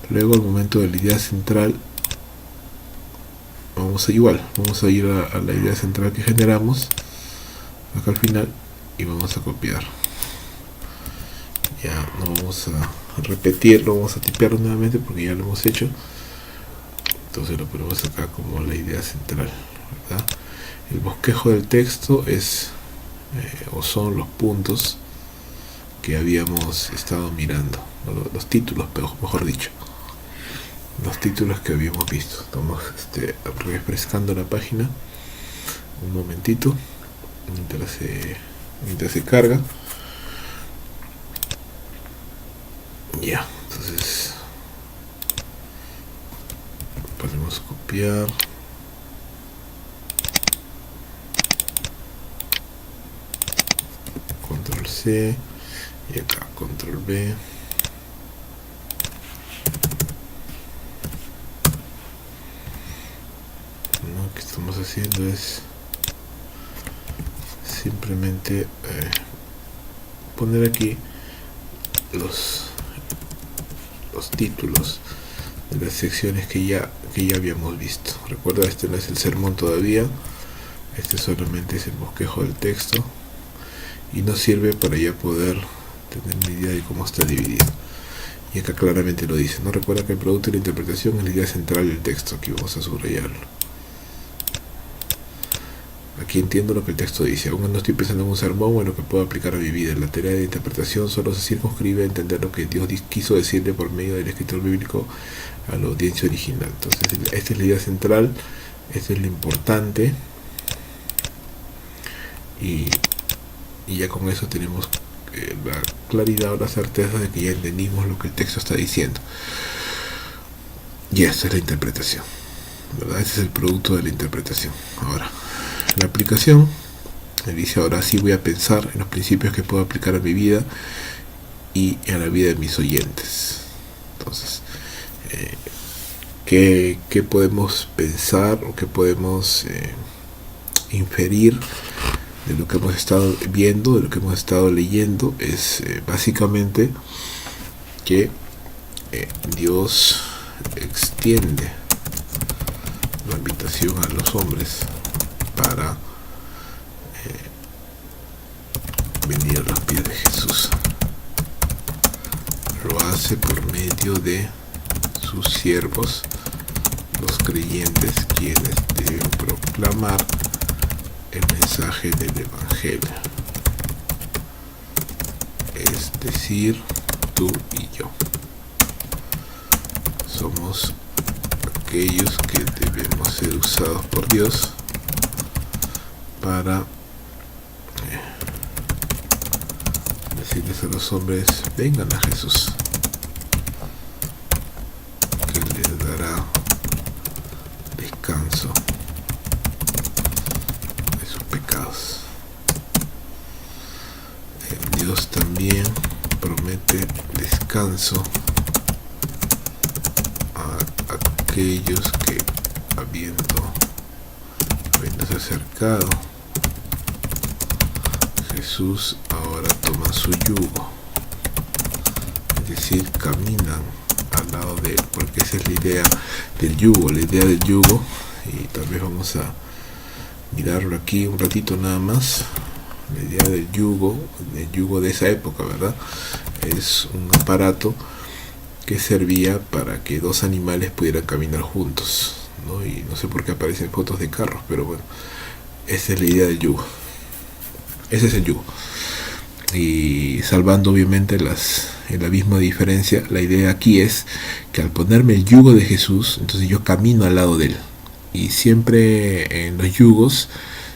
Luego, al momento de la idea central, vamos a igual, vamos a ir a la idea central que generamos acá al final y vamos a copiar. Ya no vamos a repetirlo, vamos a tipearlo nuevamente porque ya lo hemos hecho. Entonces lo ponemos acá como la idea central, ¿verdad? El bosquejo del texto es o son los puntos que habíamos estado mirando, los títulos, mejor dicho, los títulos que habíamos visto. Estamos refrescando la página un momentito mientras se carga. Ya, entonces podemos copiar, control C y acá control B. Lo que estamos haciendo es simplemente poner aquí los títulos de las secciones que ya habíamos visto. Recuerda, este no es el sermón todavía, este solamente es el bosquejo del texto y nos sirve para ya poder tener una idea de cómo está dividido. Y acá claramente lo dice, ¿no? Recuerda que el producto de la interpretación es la idea central del texto. Aquí vamos a subrayarlo. Aquí entiendo lo que el texto dice. Aún no estoy pensando en un sermón o en lo que puedo aplicar a mi vida. La tarea de interpretación solo se circunscribe a entender lo que Dios quiso decirle por medio del escritor bíblico a la audiencia original. Entonces, esta es la idea central, esto es lo importante, y ya con eso tenemos la claridad o la certeza de que ya entendimos lo que el texto está diciendo. Y esta es la interpretación, ¿verdad? Este es el producto de la interpretación. Ahora, la aplicación me dice, ahora sí voy a pensar en los principios que puedo aplicar a mi vida y a la vida de mis oyentes. Entonces, ¿qué podemos pensar o qué podemos inferir de lo que hemos estado viendo, de lo que hemos estado leyendo? Es básicamente que Dios extiende la invitación a los hombres para venir a los pies de Jesús. Lo hace por medio de sus siervos, los creyentes, quienes deben proclamar el mensaje del Evangelio, es decir, tú y yo. Somos aquellos que debemos ser usados por Dios para decirles a los hombres, vengan a Jesús, que les dará descanso de sus pecados. Dios también promete descanso a aquellos que, habiéndose acercado Jesús, ahora toman su yugo, es decir, caminan al lado de él, porque esa es la idea del yugo. La idea del yugo, y tal vez vamos a mirarlo aquí un ratito nada más. La idea del yugo de esa época, ¿verdad? Es un aparato que servía para que dos animales pudieran caminar juntos, ¿no? Y no sé por qué aparecen fotos de carros, pero bueno, esa es la idea del yugo. Ese es el yugo. Y salvando obviamente el abismo de diferencia, la idea aquí es que al ponerme el yugo de Jesús, entonces yo camino al lado de él. Y siempre en los yugos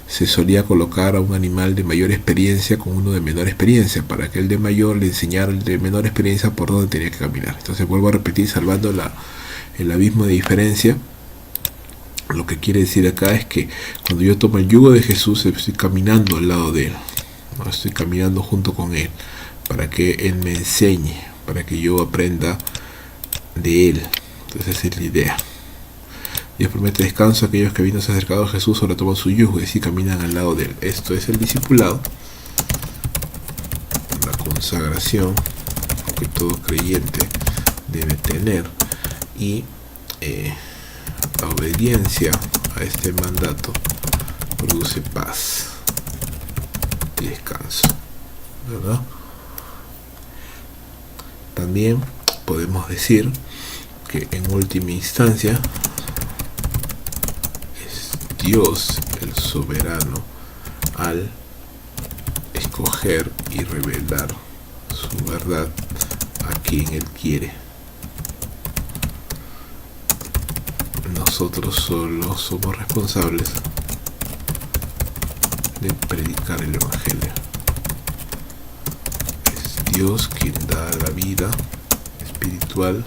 se solía colocar a un animal de mayor experiencia con uno de menor experiencia, para que el de mayor le enseñara al de menor experiencia por dónde tenía que caminar. Entonces vuelvo a repetir, salvando el abismo de diferencia, lo que quiere decir acá es que cuando yo tomo el yugo de Jesús, estoy caminando al lado de él, ¿no? Estoy caminando junto con él, para que él me enseñe, para que yo aprenda de él. Entonces esa es la idea. Dios promete descanso a aquellos que habiéndose acercado a Jesús ahora toman su yugo y así caminan al lado de él. Esto es el discipulado, la consagración que todo creyente debe tener, y la obediencia a este mandato produce paz y descanso, ¿verdad? También podemos decir que en última instancia es Dios el soberano al escoger y revelar su verdad a quien Él quiere. Nosotros solo somos responsables de predicar el Evangelio. Es Dios quien da la vida espiritual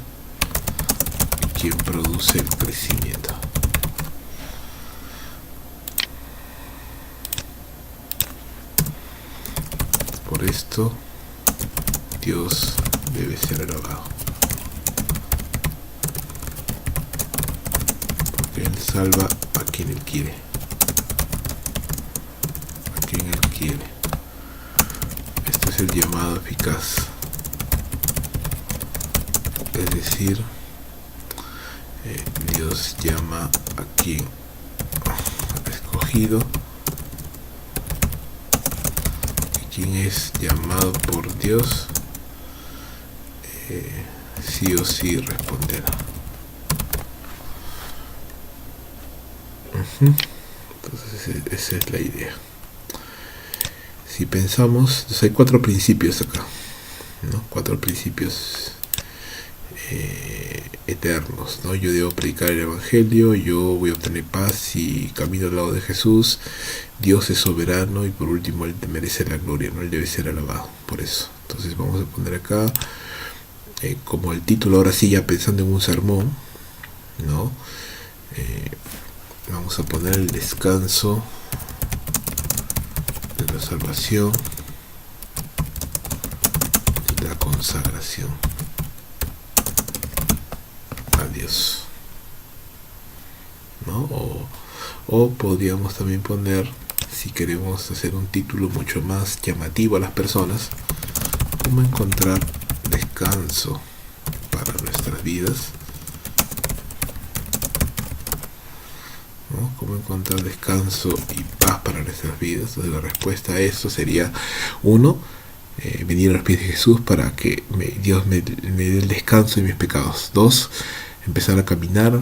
y quien produce el crecimiento. Por esto, Dios debe ser alabado. Porque Él salva a quien Él quiere. A quien Él quiere. Este es el llamado eficaz. Es decir, Dios llama a quien ha escogido. Quien es llamado por Dios, sí o sí responderá. Entonces esa es la idea. Si pensamos, entonces hay 4 principios acá, ¿no? 4 principios eternos, ¿no? Yo debo predicar el Evangelio, yo voy a obtener paz y camino al lado de Jesús. Dios es soberano y por último Él merece la gloria, ¿no? Él debe ser alabado por eso. Entonces vamos a poner acá como el título, ahora sí ya pensando en un sermón, ¿no? Vamos a poner el descanso de la salvación y la consagración a Dios, ¿no? O podríamos también poner, si queremos hacer un título mucho más llamativo a las personas, cómo encontrar descanso para nuestras vidas, ¿no? Cómo encontrar descanso y paz para nuestras vidas. Entonces la respuesta a esto sería: 1, venir a los pies de Jesús para que Dios me dé el descanso de mis pecados. 2, empezar a caminar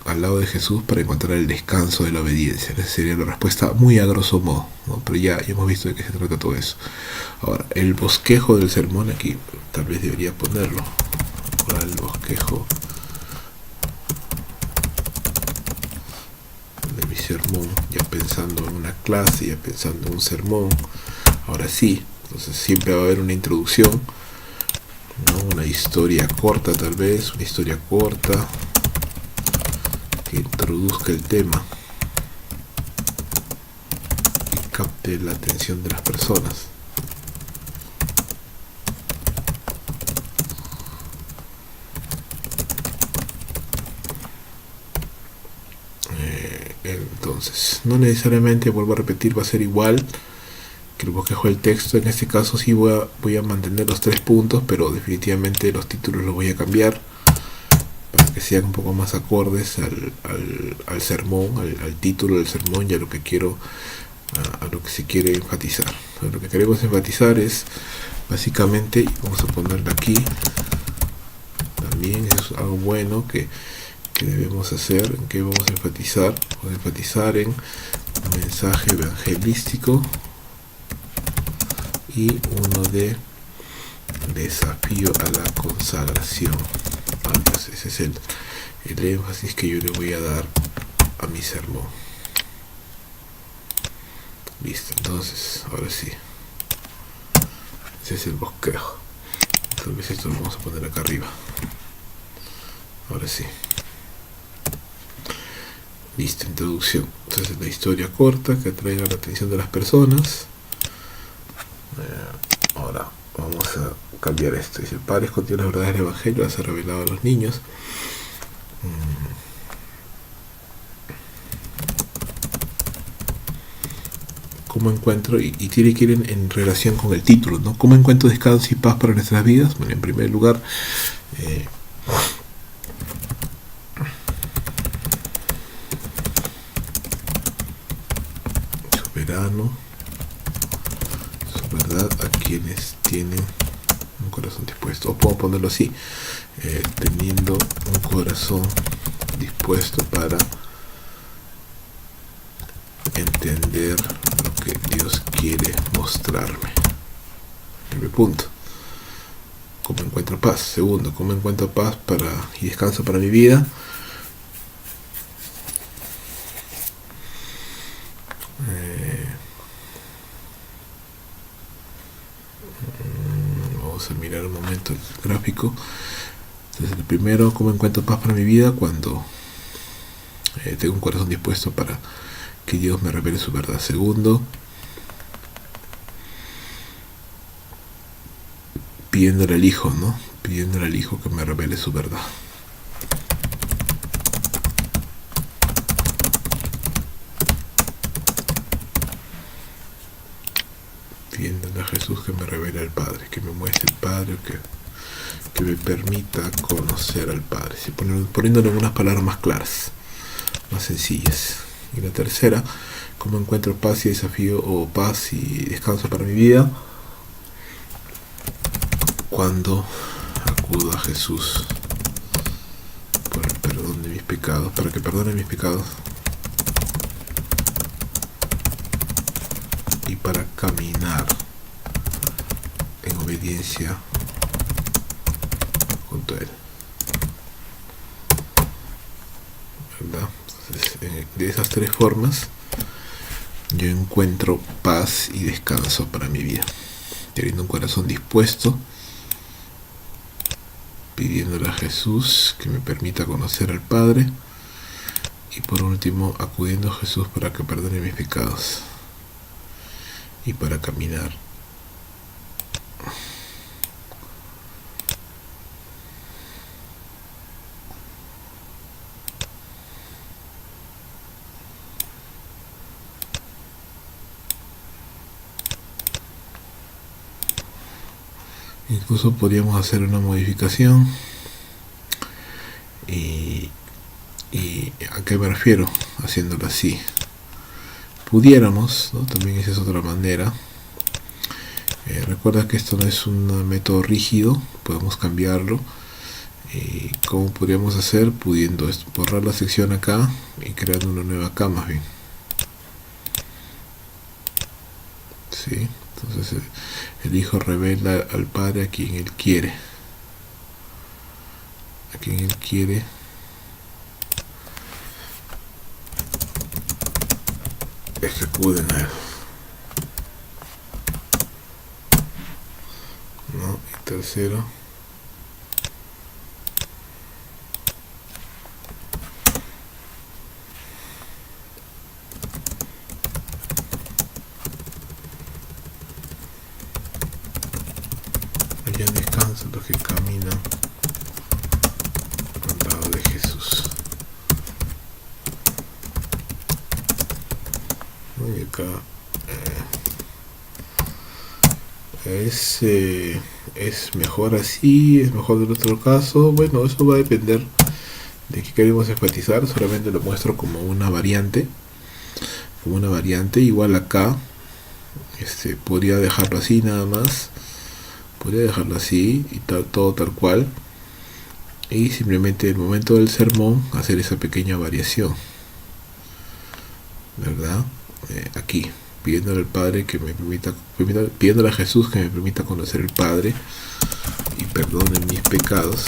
al lado de Jesús para encontrar el descanso de la obediencia. Esa sería la respuesta muy a grosso modo, ¿no? Pero ya hemos visto de qué se trata todo eso. Ahora, el bosquejo del sermón aquí, tal vez debería ponerlo. Ahora el bosquejo de mi sermón, ya pensando en una clase, ya pensando en un sermón. Ahora sí, entonces siempre va a haber una introducción, ¿no? Una historia corta tal vez, una historia corta que introduzca el tema y capte la atención de las personas. Entonces, no necesariamente, vuelvo a repetir, va a ser igual que el bosquejo del texto. En este caso sí voy a mantener los 3 puntos, pero definitivamente los títulos los voy a cambiar para que sean un poco más acordes al sermón, al título del sermón y a lo que quiero, a lo que se quiere enfatizar. Entonces, lo que queremos enfatizar es básicamente, y vamos a ponerlo aquí también, es algo bueno que debemos hacer, en que vamos a enfatizar. Vamos a enfatizar en un mensaje evangelístico y uno de desafío a la consagración. Entonces ese es el énfasis que yo le voy a dar a mi sermón. Listo, entonces ahora sí, ese es el bosquejo. Tal vez esto lo vamos a poner acá arriba. Ahora sí. Listo, introducción. Entonces la historia corta que atraiga la atención de las personas. Ahora vamos a cambiar esto. Dice: el Padre escondió las verdades del Evangelio, las ha revelado a los niños. ¿Cómo encuentro? Y tiene que ir en relación con el título, ¿no? ¿Cómo encuentro descanso y paz para nuestras vidas? Bueno, en primer lugar, un corazón dispuesto. O puedo ponerlo así, teniendo un corazón dispuesto para entender lo que Dios quiere mostrarme. Primer punto, ¿cómo encuentro paz? Segundo, ¿cómo encuentro paz y descanso para mi vida? Vamos a mirar un momento el gráfico. Entonces, el primero, ¿cómo encuentro paz para mi vida? Cuando tengo un corazón dispuesto para que Dios me revele su verdad. Segundo, pidiéndole al Hijo, ¿no? Pidiéndole al Hijo que me revele su verdad. Pidiéndole a Jesús que me revele al Padre, que me muestre el Padre, que me permita conocer al Padre, ¿sí? Poniéndole unas palabras más claras, más sencillas. Y la tercera, ¿cómo encuentro paz y desafío, o paz y descanso para mi vida? Cuando acudo a Jesús por el perdón de mis pecados, para que perdone mis pecados y para caminar en obediencia junto a Él, ¿verdad? Entonces, de esas tres formas yo encuentro paz y descanso para mi vida, teniendo un corazón dispuesto, pidiéndole a Jesús que me permita conocer al Padre, y por último acudiendo a Jesús para que perdone mis pecados y para caminar incluso podríamos hacer una modificación. ¿Y a qué me refiero haciéndolo así? Pudiéramos, ¿no? También esa es otra manera. Recuerda que esto no es un método rígido, podemos cambiarlo. ¿Cómo podríamos hacer? Pudiendo borrar la sección acá y creando una nueva acá, más bien. ¿Sí? Entonces el Hijo revela al Padre a quien Él quiere. A quien Él quiere. Es que acuden a Él, ¿no? Y tercero, allá descansan los que caminan al lado de Jesús. Y acá es mejor así, es mejor del otro caso. Bueno, eso va a depender de qué queremos enfatizar. Solamente lo muestro como una variante, igual acá. Podría dejarlo así nada más, podría dejarlo así y todo tal cual, y simplemente en el momento del sermón hacer esa pequeña variación, ¿verdad? Aquí, pidiéndole al Padre que me permita, pidiéndole a Jesús que me permita conocer el Padre y perdone mis pecados.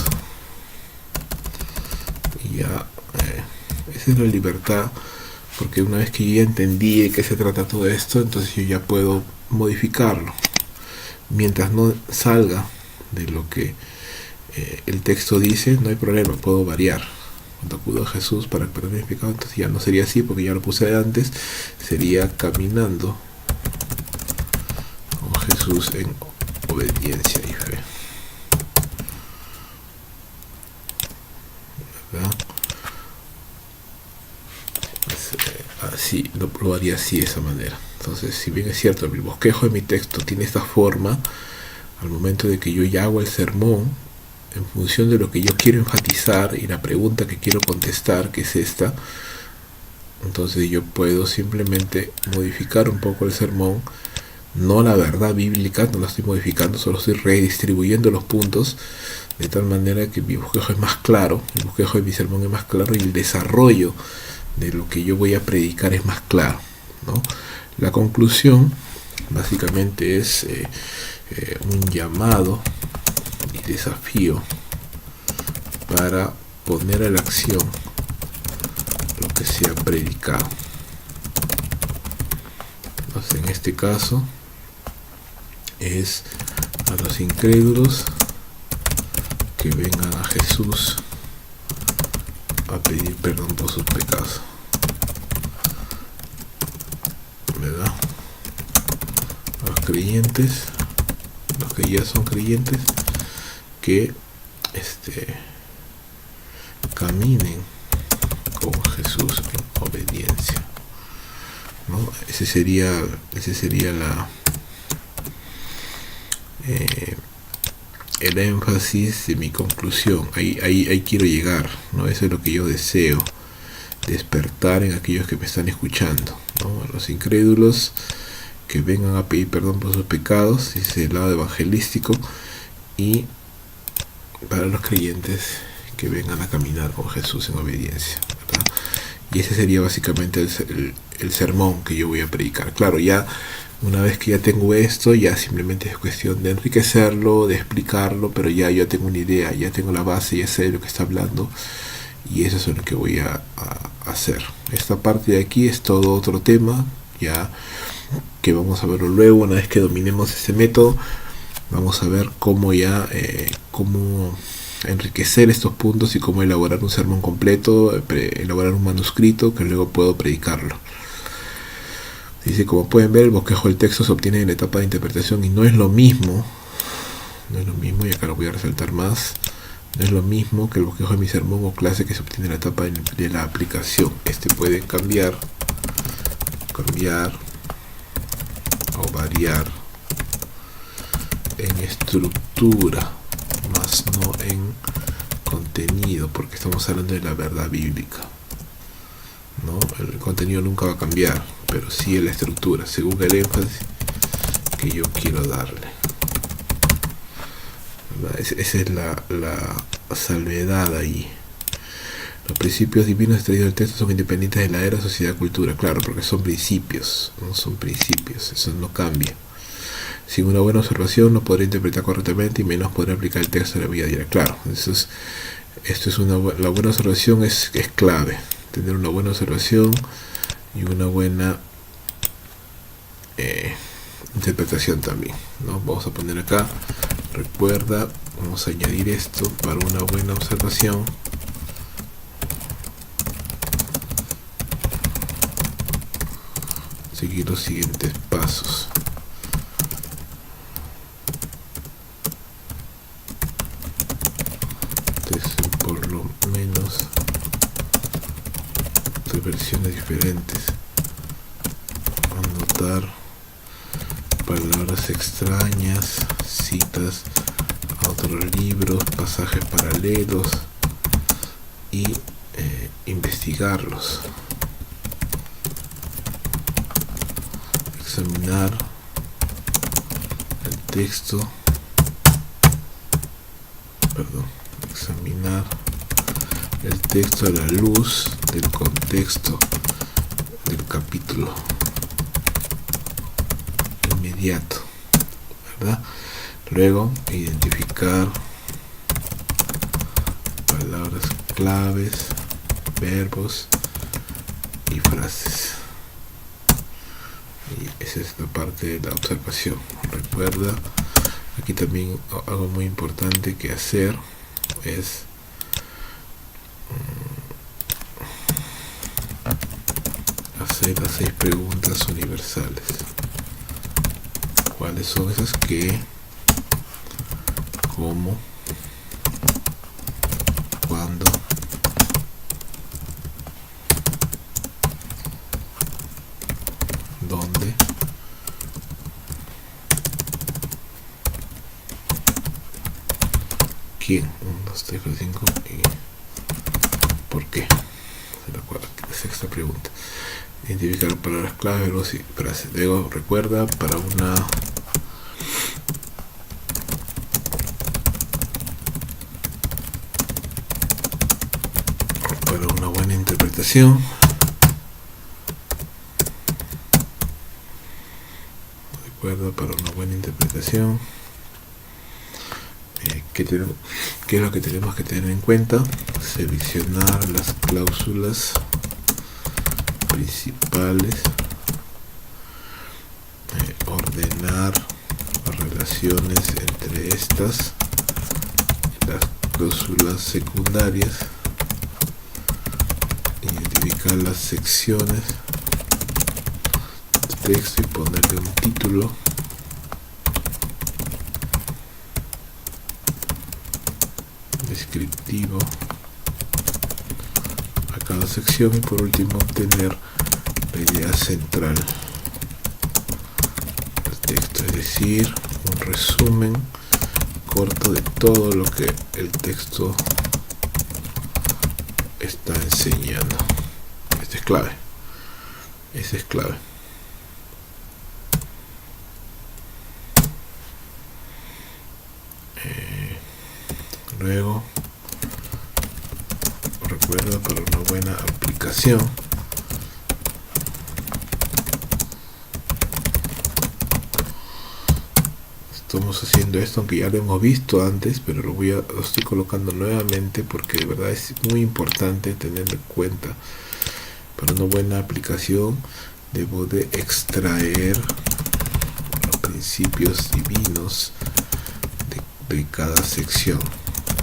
Y ya, esa es la libertad, porque una vez que yo ya entendí de qué se trata todo esto, entonces yo ya puedo modificarlo. Mientras no salga de lo que el texto dice, no hay problema, puedo variar. Cuando acudo a Jesús para perdonar mis pecados, entonces ya no sería así, porque ya lo puse de antes, sería caminando con Jesús en obediencia y fe, ¿verdad? Así lo haría así, de esa manera. Entonces, si bien es cierto, el bosquejo de mi texto tiene esta forma, al momento de que yo ya hago el sermón, en función de lo que yo quiero enfatizar y la pregunta que quiero contestar, que es esta, entonces yo puedo simplemente modificar un poco el sermón, no la verdad bíblica, no la estoy modificando, solo estoy redistribuyendo los puntos de tal manera que mi bosquejo es más claro, el bosquejo de mi sermón es más claro y el desarrollo de lo que yo voy a predicar es más claro, ¿no? La conclusión básicamente es un llamado y desafío para poner a la acción lo que se ha predicado. Entonces, en este caso es a los incrédulos que vengan a Jesús a pedir perdón por sus pecados, ¿verdad? A los creyentes, los que ya son creyentes, que caminen con Jesús en obediencia, ¿no? Ese sería el énfasis de mi conclusión. Ahí quiero llegar, ¿no? Eso es lo que yo deseo, despertar en aquellos que me están escuchando, ¿no? A los incrédulos que vengan a pedir perdón por sus pecados, ese es el lado evangelístico, y para los creyentes que vengan a caminar con Jesús en obediencia, ¿verdad? Y ese sería básicamente el sermón que yo voy a predicar. Claro, ya una vez que ya tengo esto, ya simplemente es cuestión de enriquecerlo, de explicarlo, pero ya yo tengo una idea, ya tengo la base, ya sé de lo que está hablando, y eso es lo que voy a hacer. Esta parte de aquí es todo otro tema, ya que vamos a verlo luego. Una vez que dominemos este método, vamos a ver cómo cómo enriquecer estos puntos y cómo elaborar un sermón completo, elaborar un manuscrito que luego puedo predicarlo. Dice, como pueden ver, el bosquejo del texto se obtiene en la etapa de interpretación y no es lo mismo, y acá lo voy a resaltar más, no es lo mismo que el bosquejo de mi sermón o clase que se obtiene en la etapa de la aplicación. Puede cambiar o variar en estructura, más no en contenido, porque estamos hablando de la verdad bíblica, ¿no? El contenido nunca va a cambiar, pero sí en la estructura, según el énfasis que yo quiero darle, ¿verdad? Esa es la salvedad ahí. Los principios divinos extraídos del texto son independientes de la era, sociedad, cultura. Claro, porque son principios, no son principios, eso no cambia. Sin una buena observación no podré interpretar correctamente y menos podré aplicar el texto en la vida diaria. Claro, la buena observación es clave. Tener una buena observación y una buena interpretación también, ¿no? Vamos a poner acá, recuerda, vamos a añadir esto para una buena observación. Seguir los siguientes pasos. Por lo menos tres versiones diferentes. Anotar palabras extrañas, citas a otros libros, pasajes paralelos y investigarlos. Examinar el texto, examinar el texto a la luz del contexto del capítulo inmediato, ¿verdad? Luego identificar palabras claves, verbos y frases. Y esa es la parte de la observación. Recuerda, aquí también algo muy importante que hacer es hacer las 6 preguntas universales. ¿Cuáles son esas? ¿Qué? ¿Cómo? ¿Cuándo? ¿Dónde? ¿Quién? 1, 2, 3, 4, 5 y ¿por qué? La sexta pregunta. Identificar palabras clave, verbos y frases. Luego recuerda para una buena interpretación. Recuerda para una buena interpretación. ¿Qué es lo que tenemos que tener en cuenta? Seleccionar las cláusulas principales, ordenar las relaciones entre estas, las cláusulas secundarias, identificar las secciones de texto y ponerle un título, descriptivo a cada sección, y por último obtener la idea central del texto, es decir, un resumen corto de todo lo que el texto está enseñando. Esta es clave. Esa es clave. Luego, recuerda para una buena aplicación. Estamos haciendo esto, aunque ya lo hemos visto antes, pero lo estoy colocando nuevamente porque de verdad es muy importante tenerlo en cuenta. Para una buena aplicación debo de extraer los principios divinos de cada sección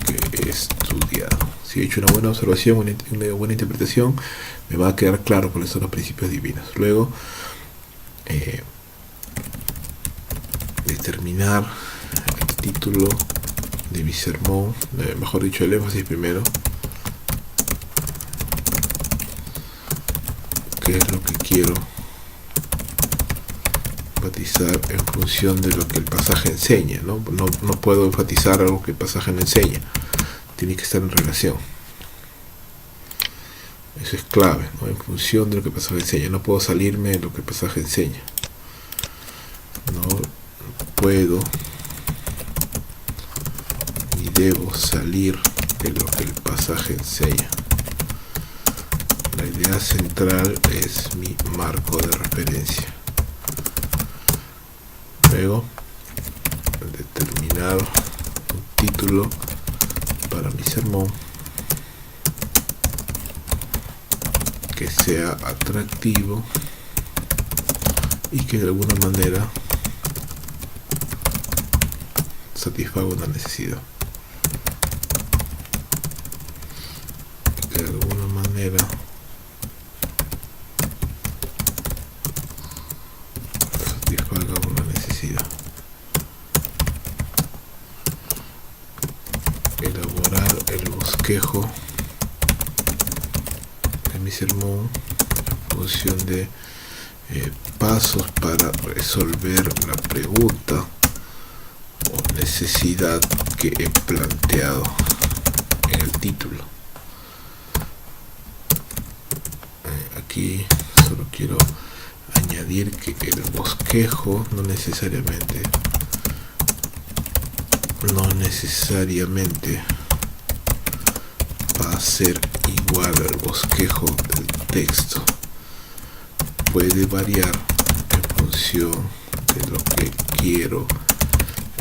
que he estudiado. Si he hecho una buena observación, una buena interpretación, me va a quedar claro cuáles son los principios divinos. Luego, determinar el título de mi sermón, mejor dicho, el énfasis primero. ¿Qué es lo que quiero enfatizar en función de lo que el pasaje enseña? No puedo enfatizar algo que el pasaje no enseña. Tiene que estar en relación. Eso es clave, ¿no? En función de lo que el pasaje enseña. No puedo salirme de lo que el pasaje enseña. No puedo ni debo salir de lo que el pasaje enseña. La idea central es mi marco de referencia. Luego, determinar un título para mi sermón que sea atractivo y que de alguna manera satisfaga una necesidad. Que de alguna manera satisfaga una necesidad. Elaborar el bosquejo de mi sermón en función de pasos para resolver la pregunta o necesidad que he planteado en el título. Aquí solo quiero añadir que el bosquejo no necesariamente va a ser igual al bosquejo del texto. Puede variar en función de lo que quiero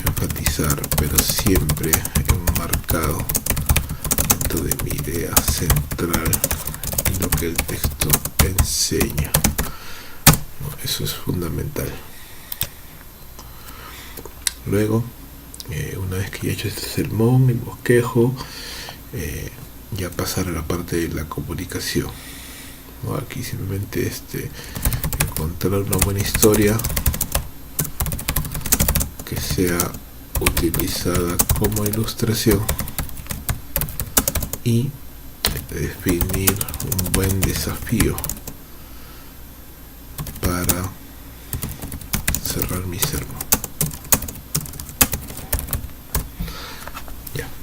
enfatizar, pero siempre enmarcado dentro de mi idea central y lo que el texto enseña. Eso es fundamental. Luego, una vez que ya he hecho este sermón, el bosquejo, ya pasar a la parte de la comunicación. Aquí simplemente encontrar una buena historia que sea utilizada como ilustración y definir un buen desafío para cerrar mi sermón.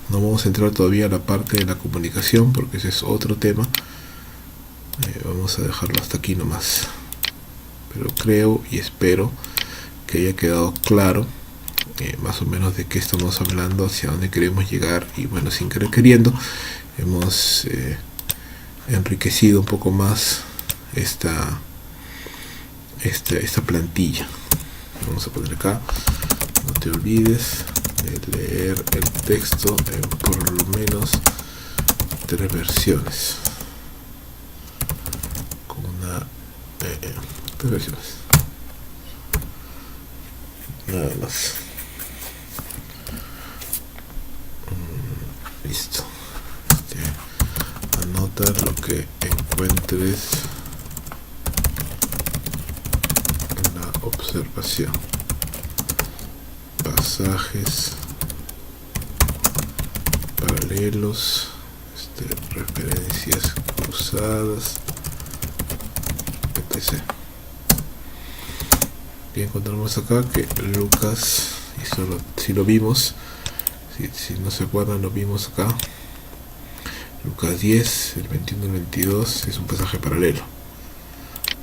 No vamos a entrar todavía a la parte de la comunicación porque ese es otro tema, vamos a dejarlo hasta aquí nomás. Pero creo y espero que haya quedado claro más o menos de qué estamos hablando, hacia dónde queremos llegar, y bueno, sin querer queriendo hemos enriquecido un poco más esta plantilla. Vamos a poner acá: no te olvides de leer el texto en por lo menos 3 versiones, con una 3 versiones nada más. Listo. Anota lo que encuentres en la observación. Pasajes paralelos, referencias cruzadas, etc. Y encontramos acá que Lucas, y si lo vimos, si no se acuerdan, lo vimos acá. Lucas 10, el 21 al 22 es un pasaje paralelo.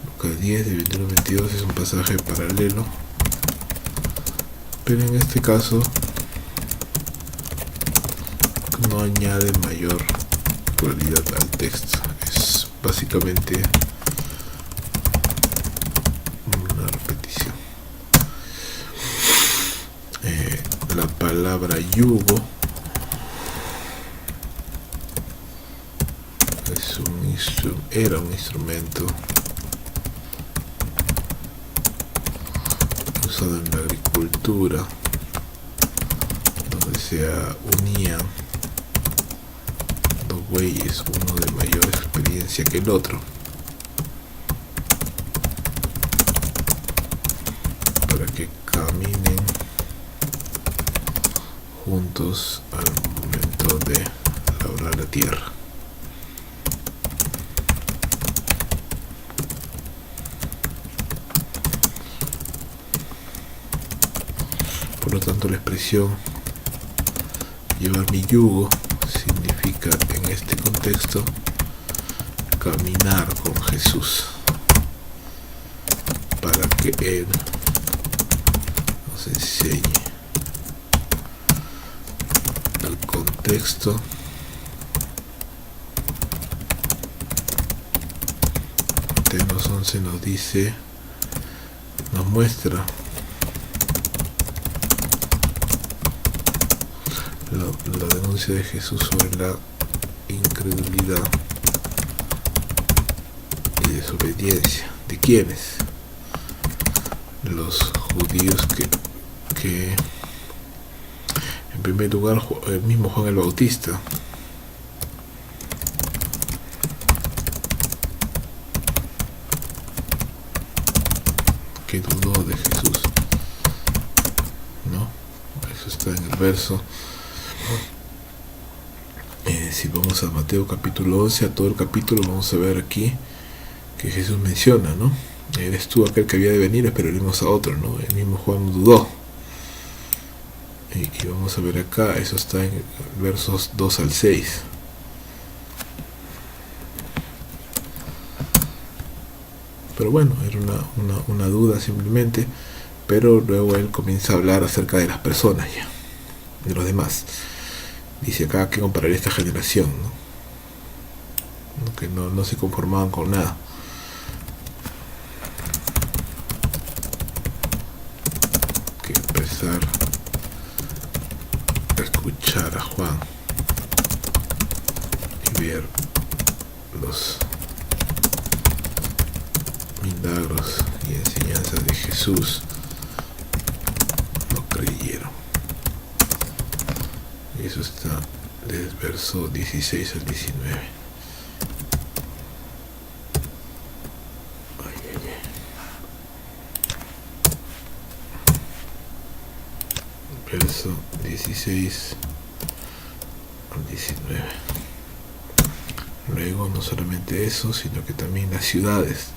Lucas 10, del 21 al 22 es un pasaje paralelo. Pero en este caso no añade mayor claridad al texto. Es básicamente una repetición. La palabra yugo era un instrumento usado en la agricultura, donde se unían dos bueyes, uno de mayor experiencia que el otro, para que caminen juntos al momento de labrar la tierra. Por lo tanto, la expresión llevar mi yugo significa en este contexto caminar con Jesús, para que Él nos enseñe. El contexto Mateos 11 nos dice, nos muestra la denuncia de Jesús sobre la incredulidad y desobediencia. ¿De quiénes? Los judíos que en primer lugar el mismo Juan el Bautista, que dudó de Jesús, ¿no? Eso está en el verso. Si vamos a Mateo capítulo 11, a todo el capítulo, vamos a ver aquí que Jesús menciona, ¿no? Eres tú aquel que había de venir, esperaremos a otro, ¿no? El mismo Juan dudó. Y vamos a ver acá, eso está en versos 2 al 6. Pero bueno, era una duda simplemente, pero luego él comienza a hablar acerca de las personas ya, de los demás. Dice acá que comparar esta generación, ¿no? Que no se conformaban con nada. Que empezar a escuchar a Juan y ver los milagros y enseñanzas de Jesús, no creyeron. Y eso está desde el verso 16 al 19. Verso 16 al 19. Luego no solamente eso, sino que también las ciudades,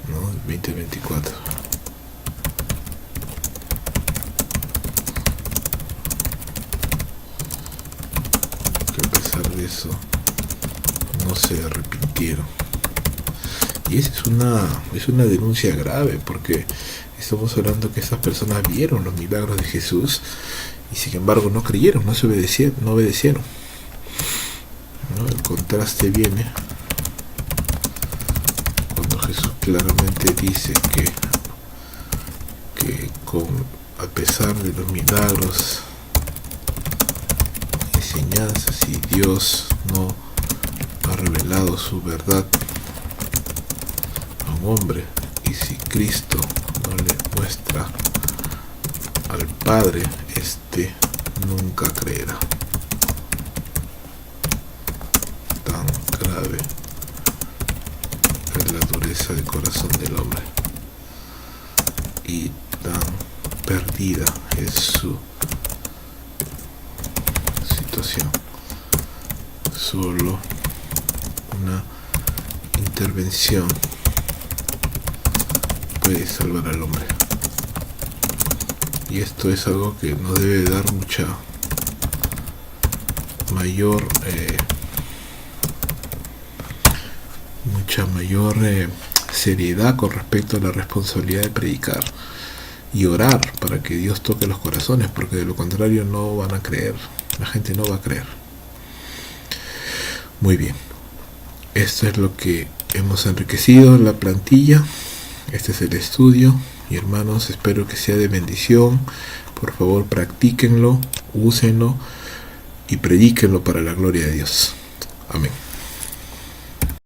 ¿no? 20 al 24. Que a pesar de eso no se arrepintieron. Y esa es una denuncia grave, porque estamos hablando que estas personas vieron los milagros de Jesús y sin embargo no creyeron, no obedecieron, ¿no? El contraste viene cuando Jesús claramente dice que a pesar de los milagros, enseñanzas, y Dios no ha revelado su verdad a un hombre, y si Cristo no le muestra al Padre, este nunca creerá. Tan grave es la dureza de corazón del hombre y tan perdida es su situación. Solo una intervención puede salvar al hombre, y esto es algo que nos debe dar mucha mayor seriedad con respecto a la responsabilidad de predicar y orar para que Dios toque los corazones, porque de lo contrario no van a creer, la gente no va a creer. Muy bien, esto es lo que hemos enriquecido en la plantilla. Este es el estudio, y hermanos, espero que sea de bendición. Por favor, practíquenlo, úsenlo y predíquenlo para la gloria de Dios. Amén.